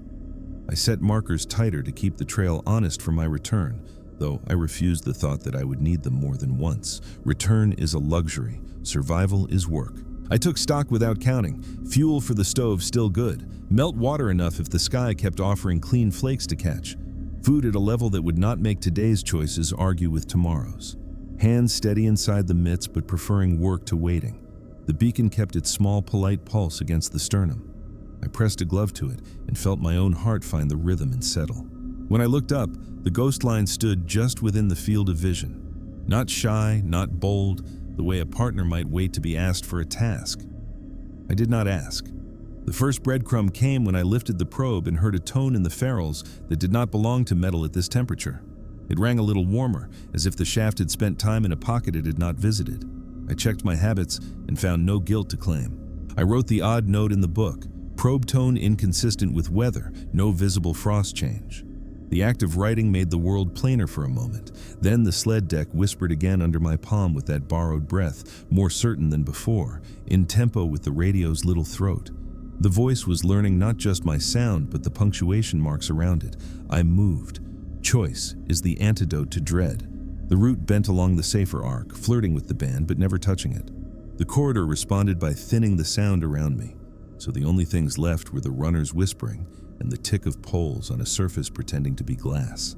I set markers tighter to keep the trail honest for my return, though I refused the thought that I would need them more than once. Return is a luxury, survival is work. I took stock without counting. Fuel for the stove still good. Melt water enough if the sky kept offering clean flakes to catch. Food at a level that would not make today's choices argue with tomorrow's. Hands steady inside the mitts but preferring work to waiting. The beacon kept its small, polite pulse against the sternum. I pressed a glove to it and felt my own heart find the rhythm and settle. When I looked up, the ghost line stood just within the field of vision. Not shy, not bold, the way a partner might wait to be asked for a task. I did not ask. The first breadcrumb came when I lifted the probe and heard a tone in the ferrules that did not belong to metal at this temperature. It rang a little warmer, as if the shaft had spent time in a pocket it had not visited. I checked my habits and found no guilt to claim. I wrote the odd note in the book, probe tone inconsistent with weather, no visible frost change. The act of writing made the world plainer for a moment. Then the sled deck whispered again under my palm with that borrowed breath, more certain than before, in tempo with the radio's little throat. The voice was learning not just my sound, but the punctuation marks around it. I moved. Choice is the antidote to dread. The route bent along the safer arc, flirting with the band but never touching it. The corridor responded by thinning the sound around me, so the only things left were the runner's whispering and the tick of poles on a surface pretending to be glass.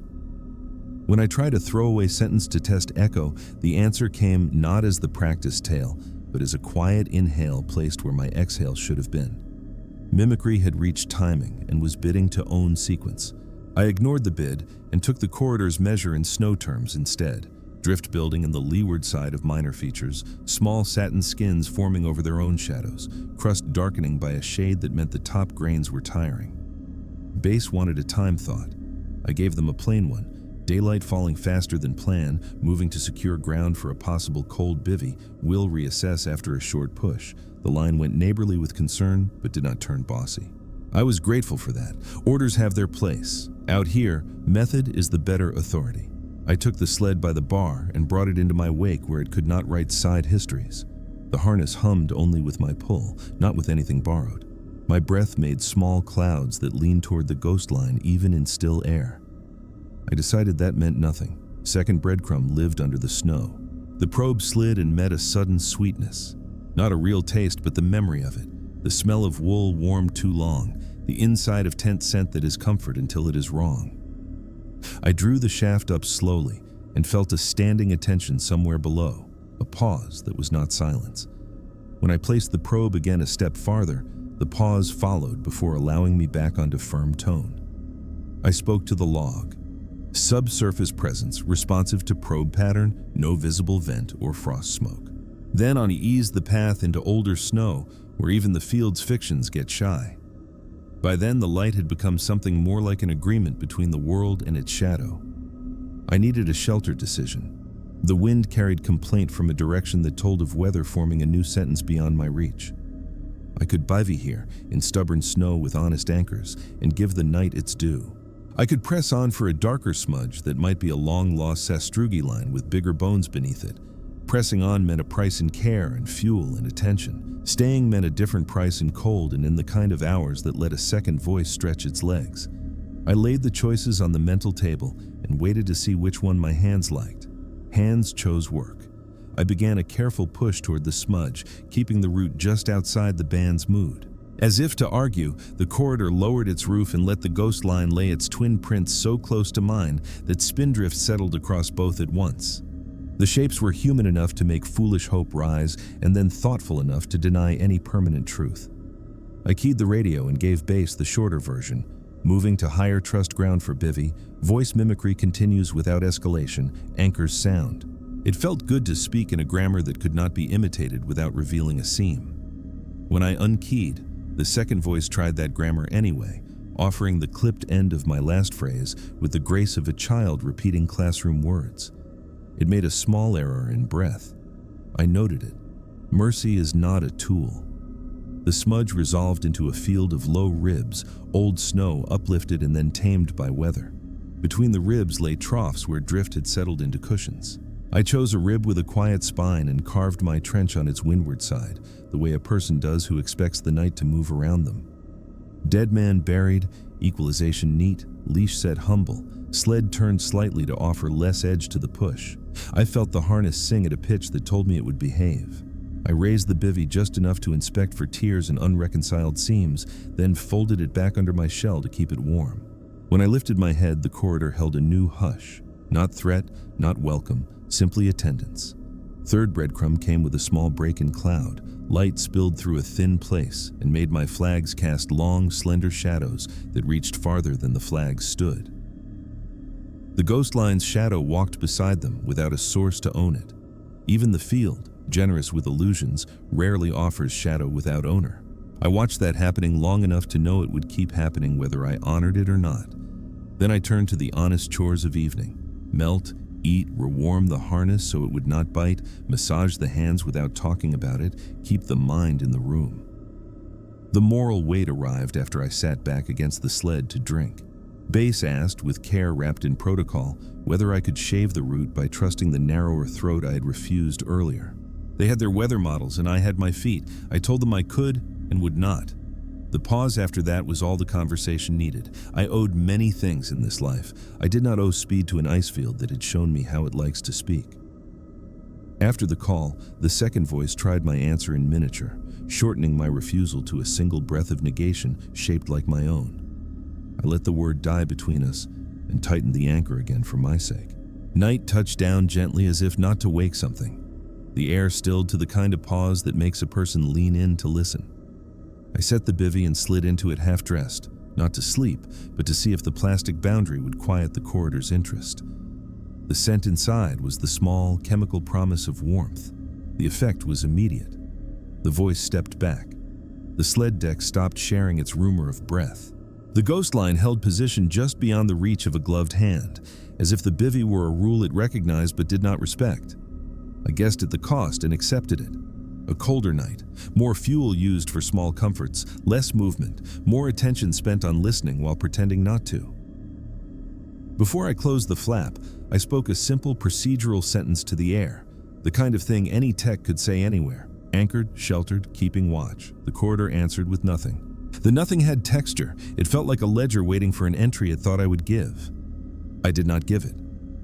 When I tried a throwaway sentence to test echo, the answer came not as the practice tale, but as a quiet inhale placed where my exhale should have been. Mimicry had reached timing and was bidding to own sequence. I ignored the bid and took the corridor's measure in snow terms instead. Drift building in the leeward side of minor features, small satin skins forming over their own shadows, crust darkening by a shade that meant the top grains were tiring. Base wanted a time thought. I gave them a plain one. Daylight falling faster than planned, moving to secure ground for a possible cold bivy, will reassess after a short push. The line went neighborly with concern, but did not turn bossy. I was grateful for that. Orders have their place. Out here, method is the better authority. I took the sled by the bar and brought it into my wake where it could not write side histories. The harness hummed only with my pull, not with anything borrowed. My breath made small clouds that leaned toward the ghost line even in still air. I decided that meant nothing. Second breadcrumb lived under the snow. The probe slid and met a sudden sweetness. Not a real taste, but the memory of it. The smell of wool warmed too long. The inside of tent scent that is comfort until it is wrong. I drew the shaft up slowly, and felt a standing attention somewhere below, a pause that was not silence. When I placed the probe again a step farther, the pause followed before allowing me back onto firm tone. I spoke to the log. Subsurface presence responsive to probe pattern, no visible vent or frost smoke. Then I eased the path into older snow where even the field's fictions get shy. By then the light had become something more like an agreement between the world and its shadow. I needed a shelter decision. The wind carried complaint from a direction that told of weather forming a new sentence beyond my reach. I could bivy here in stubborn snow with honest anchors and give the night its due. I could press on for a darker smudge that might be a long-lost sastrugi line with bigger bones beneath it. Pressing on meant a price in care and fuel and attention. Staying meant a different price in cold and in the kind of hours that let a second voice stretch its legs. I laid the choices on the mental table and waited to see which one my hands liked. Hands chose work. I began a careful push toward the smudge, keeping the route just outside the band's mood. As if to argue, the corridor lowered its roof and let the ghost line lay its twin prints so close to mine that spindrift settled across both at once. The shapes were human enough to make foolish hope rise, and then thoughtful enough to deny any permanent truth. I keyed the radio and gave bass the shorter version. Moving to higher trust ground for bivy, voice mimicry continues without escalation, anchors sound. It felt good to speak in a grammar that could not be imitated without revealing a seam. When I unkeyed, the second voice tried that grammar anyway, offering the clipped end of my last phrase with the grace of a child repeating classroom words. It made a small error in breath. I noted it. Mercy is not a tool. The smudge resolved into a field of low ribs, old snow uplifted and then tamed by weather. Between the ribs lay troughs where drift had settled into cushions. I chose a rib with a quiet spine and carved my trench on its windward side, the way a person does who expects the night to move around them. Deadman buried, equalization neat, leash set humble, sled turned slightly to offer less edge to the push. I felt the harness sing at a pitch that told me it would behave. I raised the bivy just enough to inspect for tears and unreconciled seams, then folded it back under my shell to keep it warm. When I lifted my head, the corridor held a new hush. Not threat, not welcome, simply attendance. Third breadcrumb came with a small break in cloud. Light spilled through a thin place and made my flags cast long, slender shadows that reached farther than the flags stood. The ghost line's shadow walked beside them without a source to own it. Even the field, generous with illusions, rarely offers shadow without owner. I watched that happening long enough to know it would keep happening whether I honored it or not. Then I turned to the honest chores of evening. Melt, eat, rewarm the harness so it would not bite, massage the hands without talking about it, keep the mind in the room. The moral weight arrived after I sat back against the sled to drink. Bass asked, with care wrapped in protocol, whether I could shave the route by trusting the narrower throat I had refused earlier. They had their weather models and I had my feet. I told them I could and would not. The pause after that was all the conversation needed. I owed many things in this life. I did not owe speed to an icefield that had shown me how it likes to speak. After the call, the second voice tried my answer in miniature, shortening my refusal to a single breath of negation shaped like my own. I let the word die between us and tightened the anchor again for my sake. Night touched down gently as if not to wake something. The air stilled to the kind of pause that makes a person lean in to listen. I set the bivy and slid into it half-dressed, not to sleep, but to see if the plastic boundary would quiet the corridor's interest. The scent inside was the small, chemical promise of warmth. The effect was immediate. The voice stepped back. The sled deck stopped sharing its rumor of breath. The ghost line held position just beyond the reach of a gloved hand, as if the bivy were a rule it recognized but did not respect. I guessed at the cost and accepted it. A colder night, more fuel used for small comforts, less movement, more attention spent on listening while pretending not to. Before I closed the flap, I spoke a simple procedural sentence to the air, the kind of thing any tech could say anywhere. Anchored, sheltered, keeping watch. The corridor answered with nothing. The nothing had texture. It felt like a ledger waiting for an entry it thought I would give. I did not give it.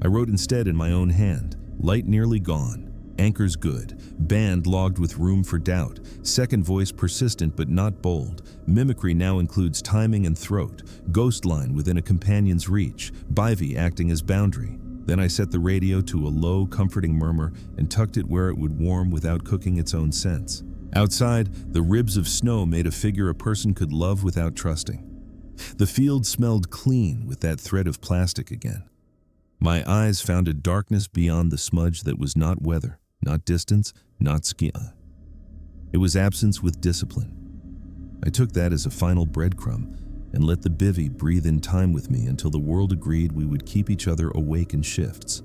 I wrote instead in my own hand, light nearly gone. Anchors good, band logged with room for doubt, second voice persistent but not bold, mimicry now includes timing and throat, ghost line within a companion's reach, bivy acting as boundary. Then I set the radio to a low, comforting murmur and tucked it where it would warm without cooking its own scents. Outside, the ribs of snow made a figure a person could love without trusting. The field smelled clean with that thread of plastic again. My eyes found a darkness beyond the smudge that was not weather, not distance, not sky. It was absence with discipline. I took that as a final breadcrumb and let the bivy breathe in time with me until the world agreed we would keep each other awake in shifts.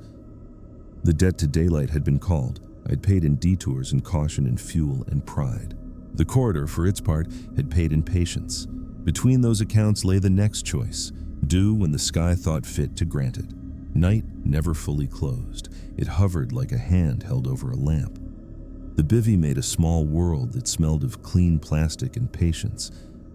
The debt to daylight had been called. I'd paid in detours and caution and fuel and pride. The corridor, for its part, had paid in patience. Between those accounts lay the next choice, do when the sky thought fit to grant it. Night never fully closed. It hovered like a hand held over a lamp. The bivy made a small world that smelled of clean plastic and patience.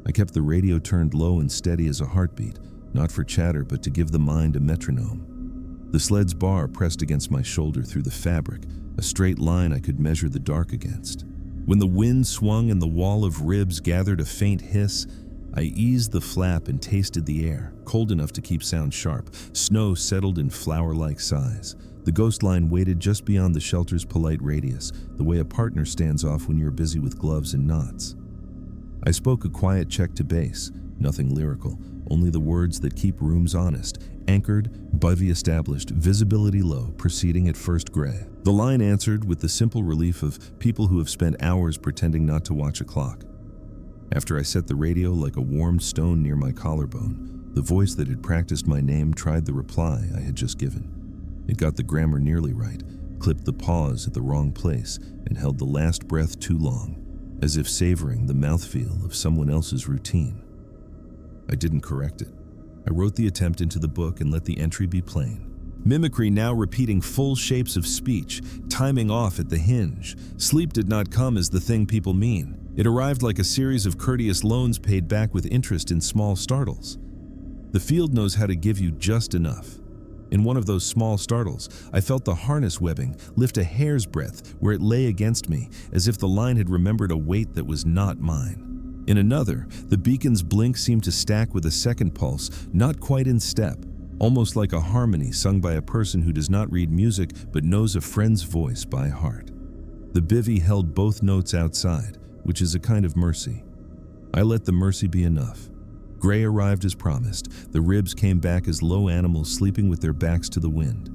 I kept the radio turned low and steady as a heartbeat, not for chatter but to give the mind a metronome. The sled's bar pressed against my shoulder through the fabric, a straight line I could measure the dark against. When the wind swung and the wall of ribs gathered a faint hiss, I eased the flap and tasted the air, cold enough to keep sound sharp. Snow settled in flower-like size. The ghost line waited just beyond the shelter's polite radius, the way a partner stands off when you're busy with gloves and knots. I spoke a quiet check to base, nothing lyrical, only the words that keep rooms honest. Anchored, bivy established, visibility low, proceeding at first gray. The line answered with the simple relief of people who have spent hours pretending not to watch a clock. After I set the radio like a warmed stone near my collarbone, the voice that had practiced my name tried the reply I had just given. It got the grammar nearly right, clipped the pause at the wrong place, and held the last breath too long, as if savoring the mouthfeel of someone else's routine. I didn't correct it. I wrote the attempt into the book and let the entry be plain. Mimicry now repeating full shapes of speech, timing off at the hinge. Sleep did not come as the thing people mean. It arrived like a series of courteous loans paid back with interest in small startles. The field knows how to give you just enough. In one of those small startles, I felt the harness webbing lift a hair's breadth where it lay against me, as if the line had remembered a weight that was not mine. In another, the beacon's blink seemed to stack with a second pulse, not quite in step, almost like a harmony sung by a person who does not read music but knows a friend's voice by heart. The bivy held both notes outside, which is a kind of mercy. I let the mercy be enough. Gray arrived as promised. The ribs came back as low animals sleeping with their backs to the wind.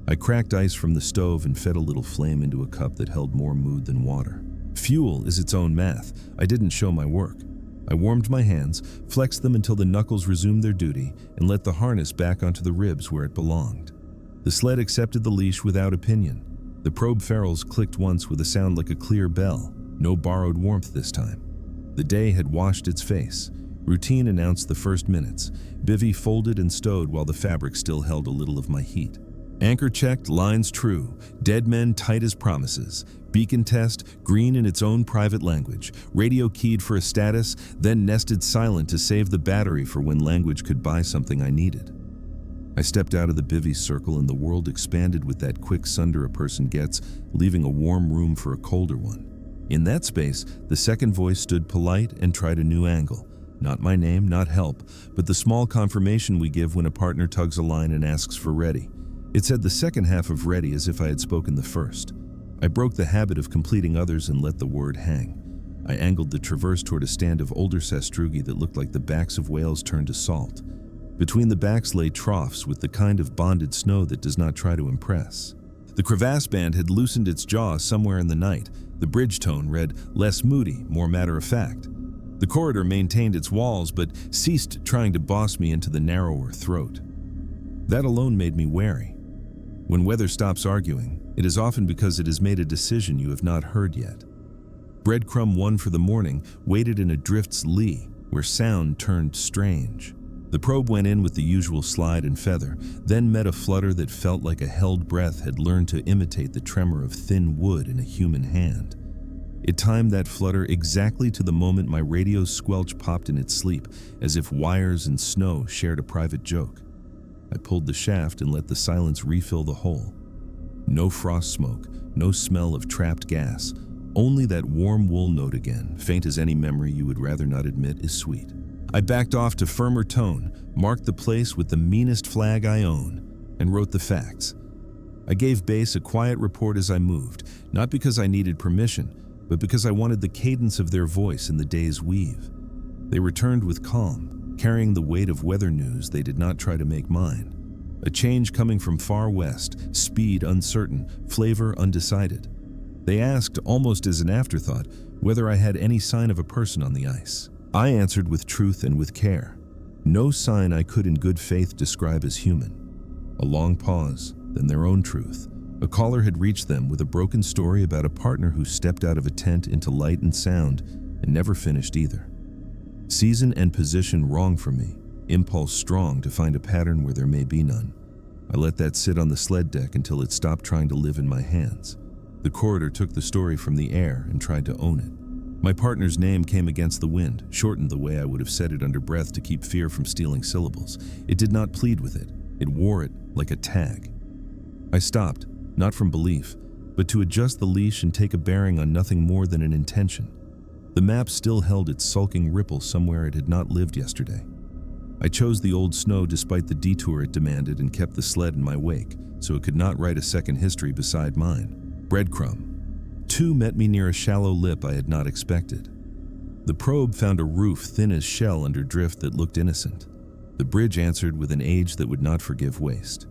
I cracked ice from the stove and fed a little flame into a cup that held more mood than water. Fuel is its own math. I didn't show my work. I warmed my hands, flexed them until the knuckles resumed their duty, and let the harness back onto the ribs where it belonged. The sled accepted the leash without opinion. The probe ferrules clicked once with a sound like a clear bell. No borrowed warmth this time. The day had washed its face. Routine announced the first minutes. Bivy folded and stowed while the fabric still held a little of my heat. Anchor checked, lines true. Deadman tight as promises. Beacon test, green in its own private language. Radio keyed for a status, then nested silent to save the battery for when language could buy something I needed. I stepped out of the bivy circle and the world expanded with that quick sunder a person gets, leaving a warm room for a colder one. In that space, the second voice stood polite and tried a new angle. Not my name, not help, but the small confirmation we give when a partner tugs a line and asks for ready. It said the second half of ready as if I had spoken the first. I broke the habit of completing others and let the word hang. I angled the traverse toward a stand of older sastrugi that looked like the backs of whales turned to salt. Between the backs lay troughs with the kind of bonded snow that does not try to impress. The Crevasse band had loosened its jaw somewhere in the night. The bridge tone read less moody, more matter-of-fact. The corridor maintained its walls, but ceased trying to boss me into the narrower throat. That alone made me wary. When weather stops arguing, it is often because it has made a decision you have not heard yet. Breadcrumb 1 for the morning waited in a drift's lee, where sound turned strange. The probe went in with the usual slide and feather, then met a flutter that felt like a held breath had learned to imitate the tremor of thin wood in a human hand. It timed that flutter exactly to the moment my radio's squelch popped in its sleep, as if wires and snow shared a private joke. I pulled the shaft and let the silence refill the hole. No frost smoke, no smell of trapped gas, only that warm wool note again, faint as any memory you would rather not admit is sweet. I backed off to firmer tone, marked the place with the meanest flag I own. and wrote the facts. I gave Base a quiet report as I moved, not because I needed permission, but because I wanted the cadence of their voice in the day's weave. They returned with calm, carrying the weight of weather news they did not try to make mine. A change coming from far west, speed uncertain, flavor undecided. They asked, almost as an afterthought, whether I had any sign of a person on the ice. I answered with truth and with care. No sign I could in good faith describe as human. A long pause, then their own truth. A caller had reached them with a broken story about a partner who stepped out of a tent into light and sound and never finished either. Season and position wrong for me, impulse strong to find a pattern where there may be none. I let that sit on the sled deck until it stopped trying to live in my hands. The corridor took the story from the air and tried to own it. My partner's name came against the wind, shortened the way I would have said it under breath to keep fear from stealing syllables. It did not plead with it. It wore it like a tag. I stopped, not from belief, but to adjust the leash and take a bearing on nothing more than an intention. The map still held its sulking ripple somewhere it had not lived yesterday. I chose the old snow despite the detour it demanded and kept the sled in my wake, so it could not write a second history beside mine. Breadcrumb. 2 met me near a shallow lip I had not expected. The probe found a roof thin as shell under drift that looked innocent. The bridge answered with an age that would not forgive waste.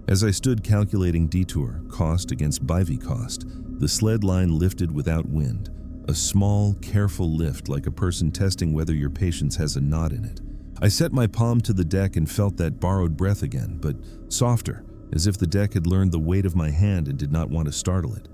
As I stood calculating detour, cost against bivy cost, the sled line lifted without wind, a small, careful lift like a person testing whether your patience has a knot in it. I set my palm to the deck and felt that borrowed breath again, but softer, as if the deck had learned the weight of my hand and did not want to startle it.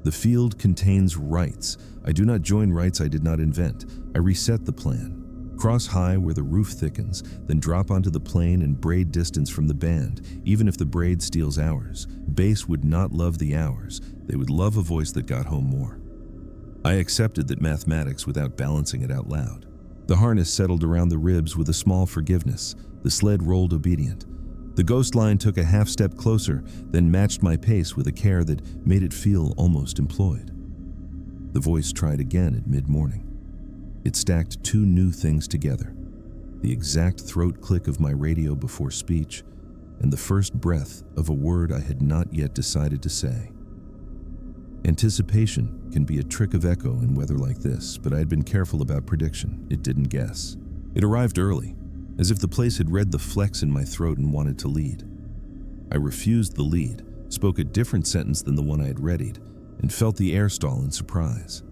The field contains rights. I do not join rights I did not invent. I reset the plan. Cross high where the roof thickens, then drop onto the plane and braid distance from the band, even if the braid steals hours. Base would not love the hours. They would love a voice that got home more. I accepted that mathematics without balancing it out loud. The harness settled around the ribs with a small forgiveness. The sled rolled obedient. The ghost line took a half step closer, then matched my pace with a care that made it feel almost employed. The voice tried again at mid-morning. It stacked 2 new things together: the exact throat click of my radio before speech, and the first breath of a word I had not yet decided to say. Anticipation can be a trick of echo in weather like this, but I had been careful about prediction. It didn't guess. It arrived early, as if the place had read the flex in my throat and wanted to lead. I refused the lead, spoke a different sentence than the one I had readied, and felt the air stall in surprise.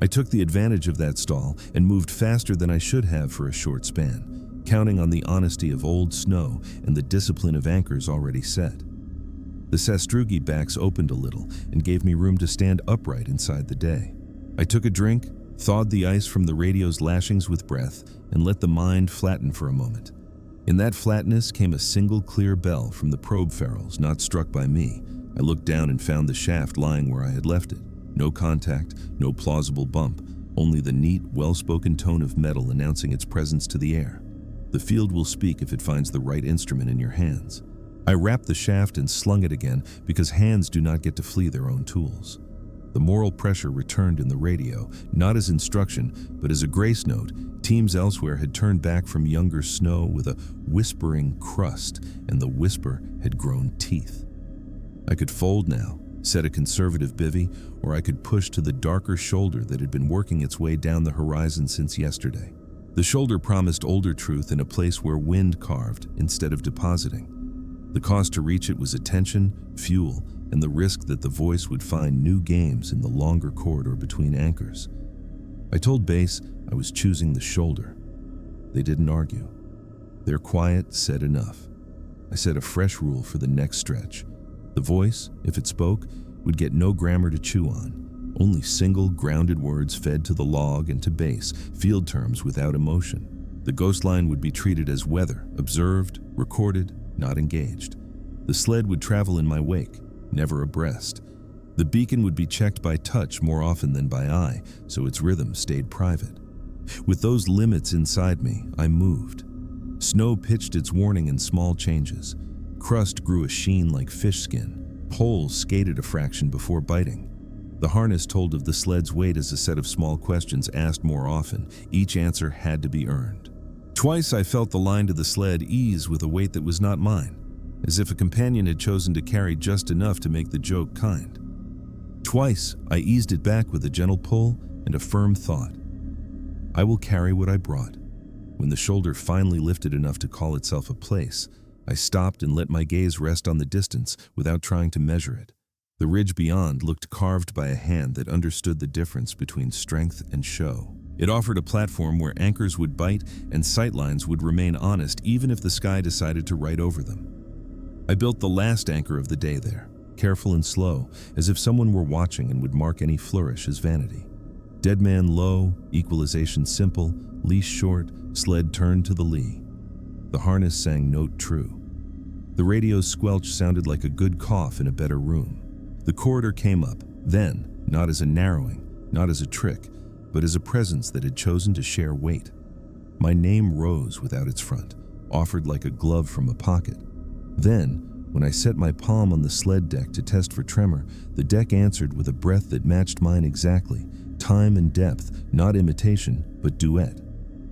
I took the advantage of that stall and moved faster than I should have for a short span, counting on the honesty of old snow and the discipline of anchors already set. The sastrugi backs opened a little and gave me room to stand upright inside the day. I took a drink, thawed the ice from the radio's lashings with breath, and let the mind flatten for a moment. In that flatness came a single clear bell from the probe ferrules, not struck by me. I looked down and found the shaft lying where I had left it. No contact, no plausible bump, only the neat, well-spoken tone of metal announcing its presence to the air. The field will speak if it finds the right instrument in your hands. I wrapped the shaft and slung it again because hands do not get to flee their own tools. The moral pressure returned in the radio, not as instruction, but as a grace note. Teams elsewhere had turned back from younger snow with a whispering crust, and the whisper had grown teeth. I could fold now, set a conservative bivy, or I could push to the darker shoulder that had been working its way down the horizon since yesterday. The shoulder promised older truth in a place where wind carved instead of depositing. The cost to reach it was attention, fuel, and the risk that the voice would find new games in the longer corridor between anchors. I told Base I was choosing the shoulder. They didn't argue. Their quiet said enough. I set a fresh rule for the next stretch. The voice, if it spoke, would get no grammar to chew on. Only single, grounded words fed to the log and to Base, field terms without emotion. The ghost line would be treated as weather, observed, recorded, not engaged. The sled would travel in my wake, never abreast. The beacon would be checked by touch more often than by eye, so its rhythm stayed private. With those limits inside me, I moved. Snow pitched its warning in small changes. Crust grew a sheen like fish skin. Poles skated a fraction before biting. The harness told of the sled's weight as a set of small questions asked more often. Each answer had to be earned. Twice I felt the line to the sled ease with a weight that was not mine, as if a companion had chosen to carry just enough to make the joke kind. Twice, I eased it back with a gentle pull and a firm thought. I will carry what I brought. When the shoulder finally lifted enough to call itself a place, I stopped and let my gaze rest on the distance without trying to measure it. The ridge beyond looked carved by a hand that understood the difference between strength and show. It offered a platform where anchors would bite and sightlines would remain honest even if the sky decided to ride over them. I built the last anchor of the day there, careful and slow, as if someone were watching and would mark any flourish as vanity. Deadman low, equalization simple, leash short, sled turned to the lee. The harness sang note true. The radio's squelch sounded like a good cough in a better room. The corridor came up, then, not as a narrowing, not as a trick, but as a presence that had chosen to share weight. My name rose without its front, offered like a glove from a pocket. Then, when I set my palm on the sled deck to test for tremor, the deck answered with a breath that matched mine exactly, time and depth, not imitation, but duet.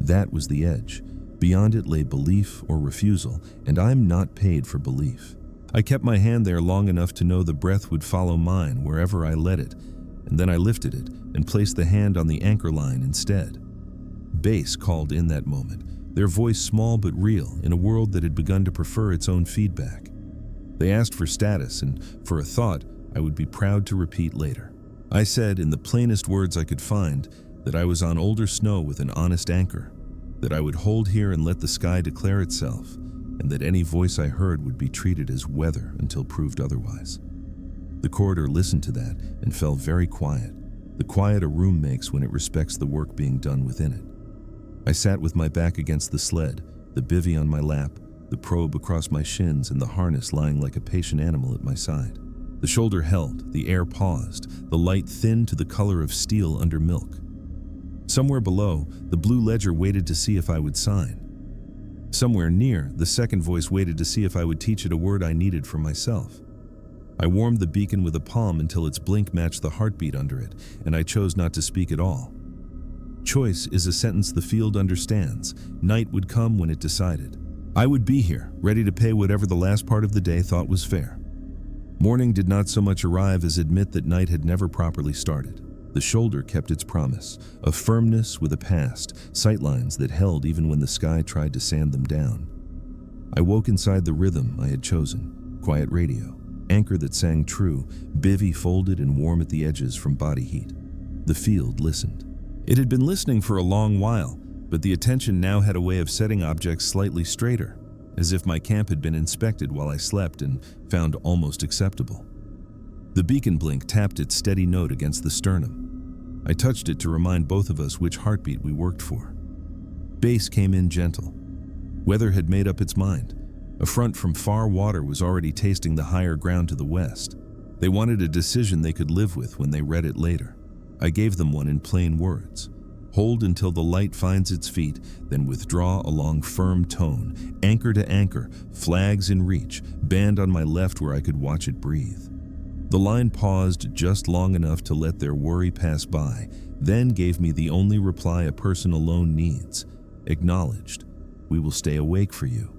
That was the edge. Beyond it lay belief or refusal, and I'm not paid for belief. I kept my hand there long enough to know the breath would follow mine wherever I let it, and then I lifted it and placed the hand on the anchor line instead. Bass called in that moment, their voice small but real in a world that had begun to prefer its own feedback. They asked for status and for a thought I would be proud to repeat later. I said in the plainest words I could find that I was on older snow with an honest anchor, that I would hold here and let the sky declare itself, and that any voice I heard would be treated as weather until proved otherwise. The corridor listened to that and fell very quiet, the quiet a room makes when it respects the work being done within it. I sat with my back against the sled, the bivy on my lap, the probe across my shins, and the harness lying like a patient animal at my side. The shoulder held, the air paused, the light thinned to the color of steel under milk. Somewhere below, the blue ledger waited to see if I would sign. Somewhere near, the second voice waited to see if I would teach it a word I needed for myself. I warmed the beacon with a palm until its blink matched the heartbeat under it, and I chose not to speak at all. Choice is a sentence the field understands. Night would come when it decided. I would be here, ready to pay whatever the last part of the day thought was fair. Morning did not so much arrive as admit that night had never properly started. The shoulder kept its promise, a firmness with a past, sightlines that held even when the sky tried to sand them down. I woke inside the rhythm I had chosen, quiet radio, anchor that sang true, bivy folded and warm at the edges from body heat. The field listened. It had been listening for a long while, but the attention now had a way of setting objects slightly straighter, as if my camp had been inspected while I slept and found almost acceptable. The beacon blink tapped its steady note against the sternum. I touched it to remind both of us which heartbeat we worked for. Bass came in gentle. Weather had made up its mind. A front from far water was already tasting the higher ground to the west. They wanted a decision they could live with when they read it later. I gave them one in plain words. Hold until the light finds its feet, then withdraw along firm tone, anchor to anchor, flags in reach, band on my left where I could watch it breathe. The line paused just long enough to let their worry pass by, then gave me the only reply a person alone needs. Acknowledged. We will stay awake for you.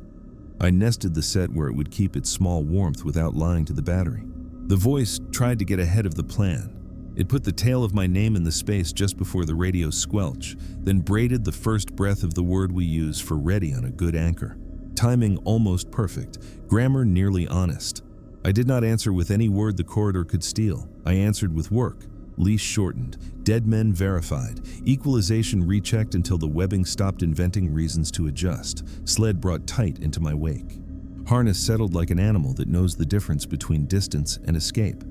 I nested the set where it would keep its small warmth without lying to the battery. The voice tried to get ahead of the plan. It put the tail of my name in the space just before the radio's squelch, then braided the first breath of the word we use for ready on a good anchor. Timing almost perfect, grammar nearly honest. I did not answer with any word the corridor could steal. I answered with work. Leash shortened, deadman verified, equalization rechecked until the webbing stopped inventing reasons to adjust, sled brought tight into my wake. Harness settled like an animal that knows the difference between distance and escape.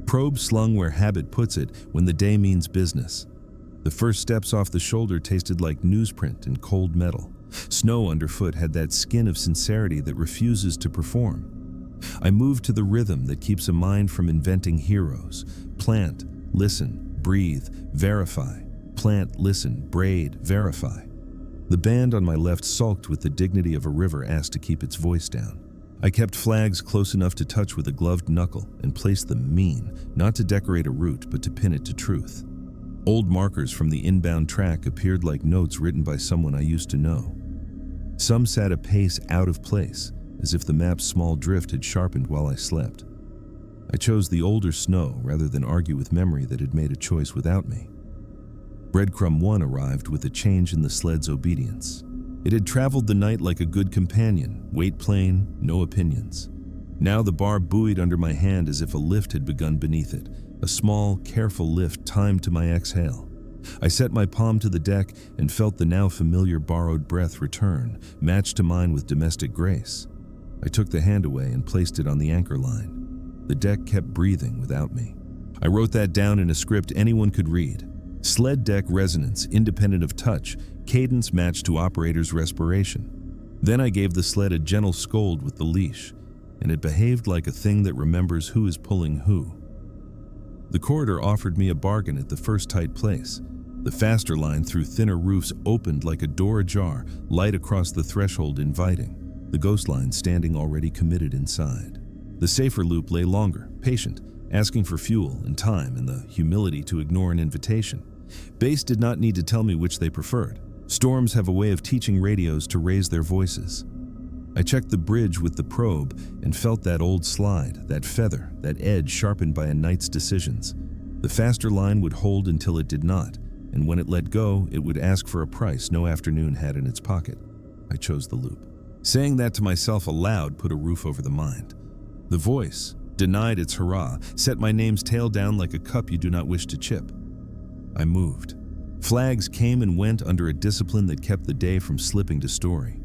Probe slung where habit puts it when the day means business. The first steps off the shoulder tasted like newsprint and cold metal. Snow underfoot had that skin of sincerity that refuses to perform. I moved to the rhythm that keeps a mind from inventing heroes. Plant, listen, breathe, verify. Plant, listen, braid, verify. The band on my left sulked with the dignity of a river asked to keep its voice down. I kept flags close enough to touch with a gloved knuckle and placed them mean, not to decorate a route but to pin it to truth. Old markers from the inbound track appeared like notes written by someone I used to know. Some sat a pace out of place, as if the map's small drift had sharpened while I slept. I chose the older snow rather than argue with memory that had made a choice without me. Breadcrumb 1 arrived with a change in the sled's obedience. It had traveled the night like a good companion, weight plain, no opinions. Now the bar buoyed under my hand as if a lift had begun beneath it, a small, careful lift timed to my exhale. I set my palm to the deck and felt the now familiar borrowed breath return, matched to mine with domestic grace. I took the hand away and placed it on the anchor line. The deck kept breathing without me. I wrote that down in a script anyone could read. Sled deck resonance, independent of touch, cadence matched to operator's respiration. Then I gave the sled a gentle scold with the leash, and it behaved like a thing that remembers who is pulling who. The corridor offered me a bargain at the first tight place. The faster line through thinner roofs opened like a door ajar, light across the threshold inviting, the ghost line standing already committed inside. The safer loop lay longer, patient, asking for fuel and time and the humility to ignore an invitation. Base did not need to tell me which they preferred. Storms have a way of teaching radios to raise their voices. I checked the bridge with the probe and felt that old slide, that feather, that edge sharpened by a night's decisions. The faster line would hold until it did not, and when it let go, it would ask for a price no afternoon had in its pocket. I chose the loop. Saying that to myself aloud put a roof over the mind. The voice, denied its hurrah, set my name's tail down like a cup you do not wish to chip. I moved. Flags came and went under a discipline that kept the day from slipping to story.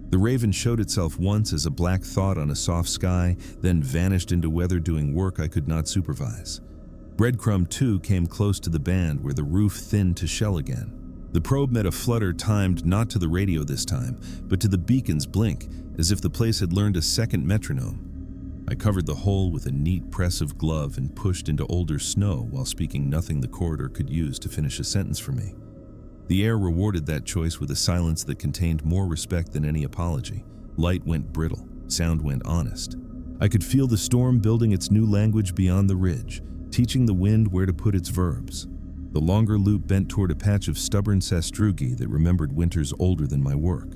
The raven showed itself once as a black thought on a soft sky, then vanished into weather doing work I could not supervise. Breadcrumb 2 came close to the band where the roof thinned to shell again. The probe met a flutter timed not to the radio this time, but to the beacon's blink, as if the place had learned a second metronome. I covered the hole with a neat press of glove and pushed into older snow while speaking nothing the corridor could use to finish a sentence for me. The air rewarded that choice with a silence that contained more respect than any apology. Light went brittle, sound went honest. I could feel the storm building its new language beyond the ridge, teaching the wind where to put its verbs. The longer loop bent toward a patch of stubborn sastrugi that remembered winters older than my work.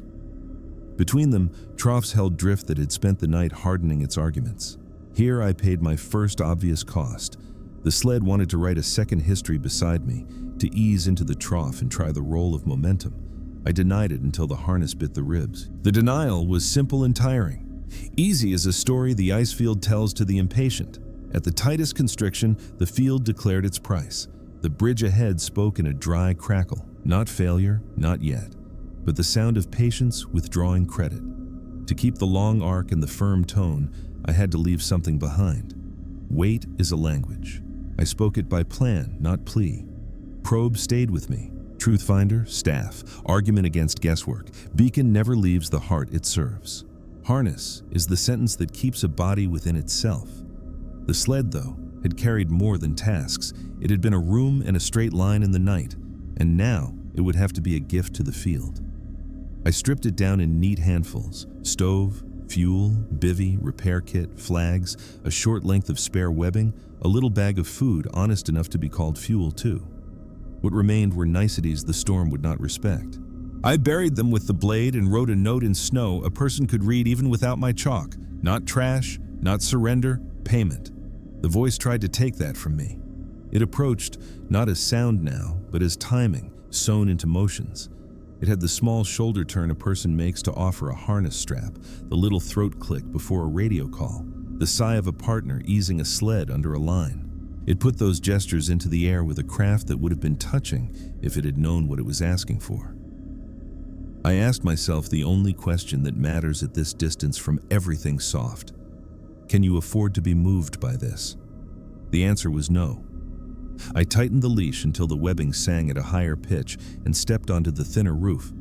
Between them, troughs held drift that had spent the night hardening its arguments. Here I paid my first obvious cost. The sled wanted to write a second history beside me, to ease into the trough and try the role of momentum. I denied it until the harness bit the ribs. The denial was simple and tiring. Easy as a story the Icefield tells to the impatient. At the tightest constriction, the field declared its price. The bridge ahead spoke in a dry crackle. Not failure, not yet, but the sound of patience withdrawing credit. To keep the long arc and the firm tone, I had to leave something behind. Wait is a language. I spoke it by plan, not plea. Probe stayed with me. Truth finder, staff, argument against guesswork. Beacon never leaves the heart it serves. Harness is the sentence that keeps a body within itself. The sled, though, had carried more than tasks. It had been a room and a straight line in the night, and now it would have to be a gift to the field. I stripped it down in neat handfuls: stove, fuel, bivy, repair kit, flags, a short length of spare webbing, a little bag of food honest enough to be called fuel too. What remained were niceties the storm would not respect. I buried them with the blade and wrote a note in snow a person could read even without my chalk. Not trash, not surrender, payment. The voice tried to take that from me. It approached, not as sound now, but as timing, sewn into motions. It had the small shoulder turn a person makes to offer a harness strap, the little throat click before a radio call, the sigh of a partner easing a sled under a line. It put those gestures into the air with a craft that would have been touching if it had known what it was asking for. I asked myself the only question that matters at this distance from everything soft. Can you afford to be moved by this? The answer was no. I tightened the leash until the webbing sang at a higher pitch and stepped onto the thinner roof,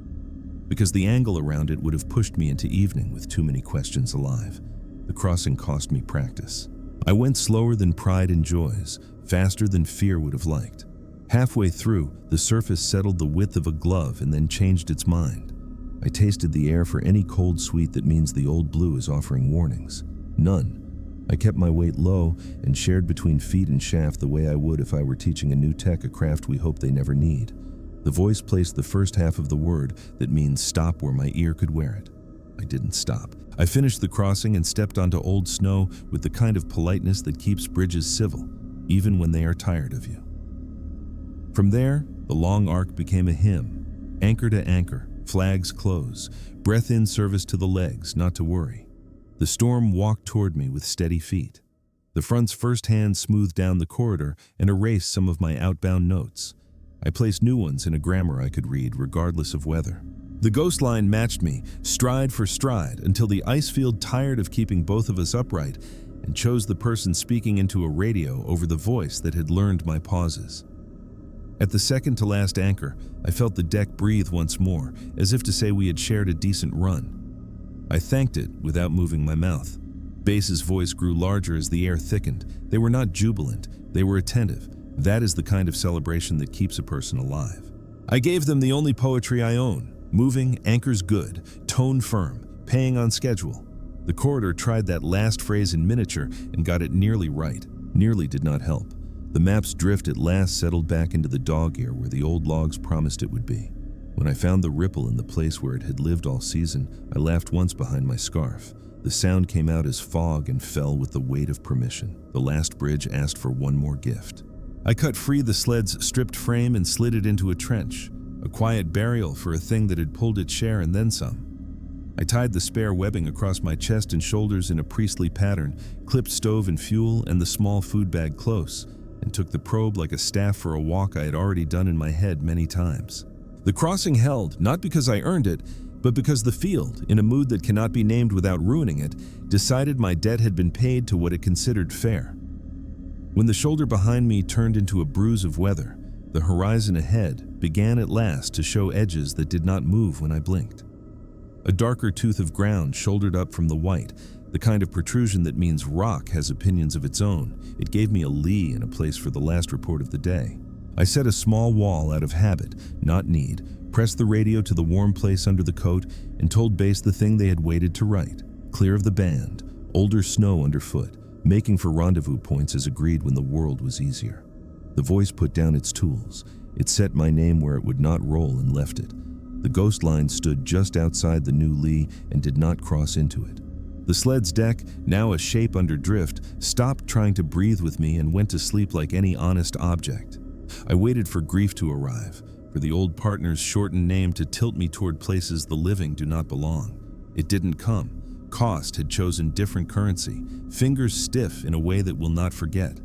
because the angle around it would have pushed me into evening with too many questions alive. The crossing cost me practice. I went slower than pride enjoys, faster than fear would have liked. Halfway through, the surface settled the width of a glove and then changed its mind. I tasted the air for any cold sweet that means the old blue is offering warnings. None. I kept my weight low and shared between feet and shaft the way I would if I were teaching a new tech a craft we hope they never need. The voice placed the first half of the word that means stop where my ear could wear it. I didn't stop. I finished the crossing and stepped onto old snow with the kind of politeness that keeps bridges civil, even when they are tired of you. From there, the long arc became a hymn. Anchor to anchor, flags close, breath in service to the legs, not to worry. The storm walked toward me with steady feet. The front's first hand smoothed down the corridor and erased some of my outbound notes. I placed new ones in a grammar I could read regardless of weather. The ghost line matched me, stride for stride, until the Icefield tired of keeping both of us upright and chose the person speaking into a radio over the voice that had learned my pauses. At the second to last anchor, I felt the deck breathe once more, as if to say we had shared a decent run. I thanked it without moving my mouth. Bass's voice grew larger as the air thickened. They were not jubilant, they were attentive. That is the kind of celebration that keeps a person alive. I gave them the only poetry I own. Moving, anchors good, tone firm, paying on schedule. The corridor tried that last phrase in miniature and got it nearly right. Nearly did not help. The map's drift at last settled back into the dog ear where the old logs promised it would be. When I found the ripple in the place where it had lived all season, I laughed once behind my scarf. The sound came out as fog and fell with the weight of permission. The last bridge asked for one more gift. I cut free the sled's stripped frame and slid it into a trench. A quiet burial for a thing that had pulled its share and then some. I tied the spare webbing across my chest and shoulders in a priestly pattern, clipped stove and fuel and the small food bag close, and took the probe like a staff for a walk I had already done in my head many times. The crossing held, not because I earned it, but because the field, in a mood that cannot be named without ruining it, decided my debt had been paid to what it considered fair. When the shoulder behind me turned into a bruise of weather, the horizon ahead began at last to show edges that did not move when I blinked. A darker tooth of ground shouldered up from the white, the kind of protrusion that means rock has opinions of its own. It gave me a lee and a place for the last report of the day. I set a small wall out of habit, not need, pressed the radio to the warm place under the coat, and told Bass the thing they had waited to write. Clear of the band, older snow underfoot, making for rendezvous points as agreed when the world was easier. The voice put down its tools. It set my name where it would not roll and left it. The ghost line stood just outside the new lee and did not cross into it. The sled's deck, now a shape under drift, stopped trying to breathe with me and went to sleep like any honest object. I waited for grief to arrive, for the old partner's shortened name to tilt me toward places the living do not belong. It didn't come. Cost had chosen different currency, fingers stiff in a way that will not forget.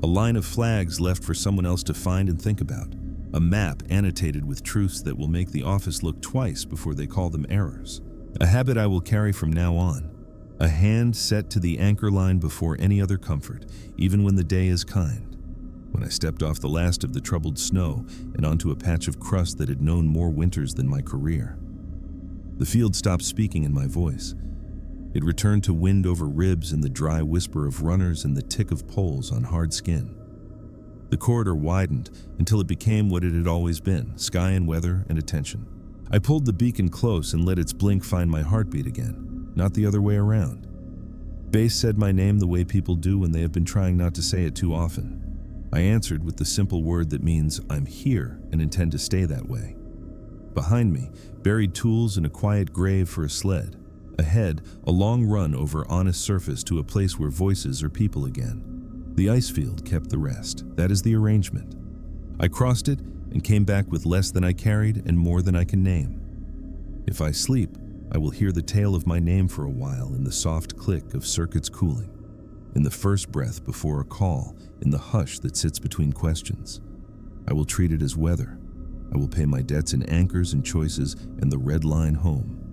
A line of flags left for someone else to find and think about. A map annotated with truths that will make the office look twice before they call them errors. A habit I will carry from now on. A hand set to the anchor line before any other comfort, even when the day is kind. When I stepped off the last of the troubled snow and onto a patch of crust that had known more winters than my career. The field stopped speaking in my voice. It returned to wind over ribs and the dry whisper of runners and the tick of poles on hard skin. The corridor widened until it became what it had always been, sky and weather and attention. I pulled the beacon close and let its blink find my heartbeat again, not the other way around. Bass said my name the way people do when they have been trying not to say it too often. I answered with the simple word that means I'm here and intend to stay that way. Behind me, buried tools and a quiet grave for a sled. Ahead, a long run over honest surface to a place where voices are people again. The Icefield kept the rest. That is the arrangement. I crossed it and came back with less than I carried and more than I can name. If I sleep, I will hear the tail of my name for a while in the soft click of circuits cooling, in the first breath before a call, in the hush that sits between questions. I will treat it as weather. I will pay my debts in anchors and choices and the red line home.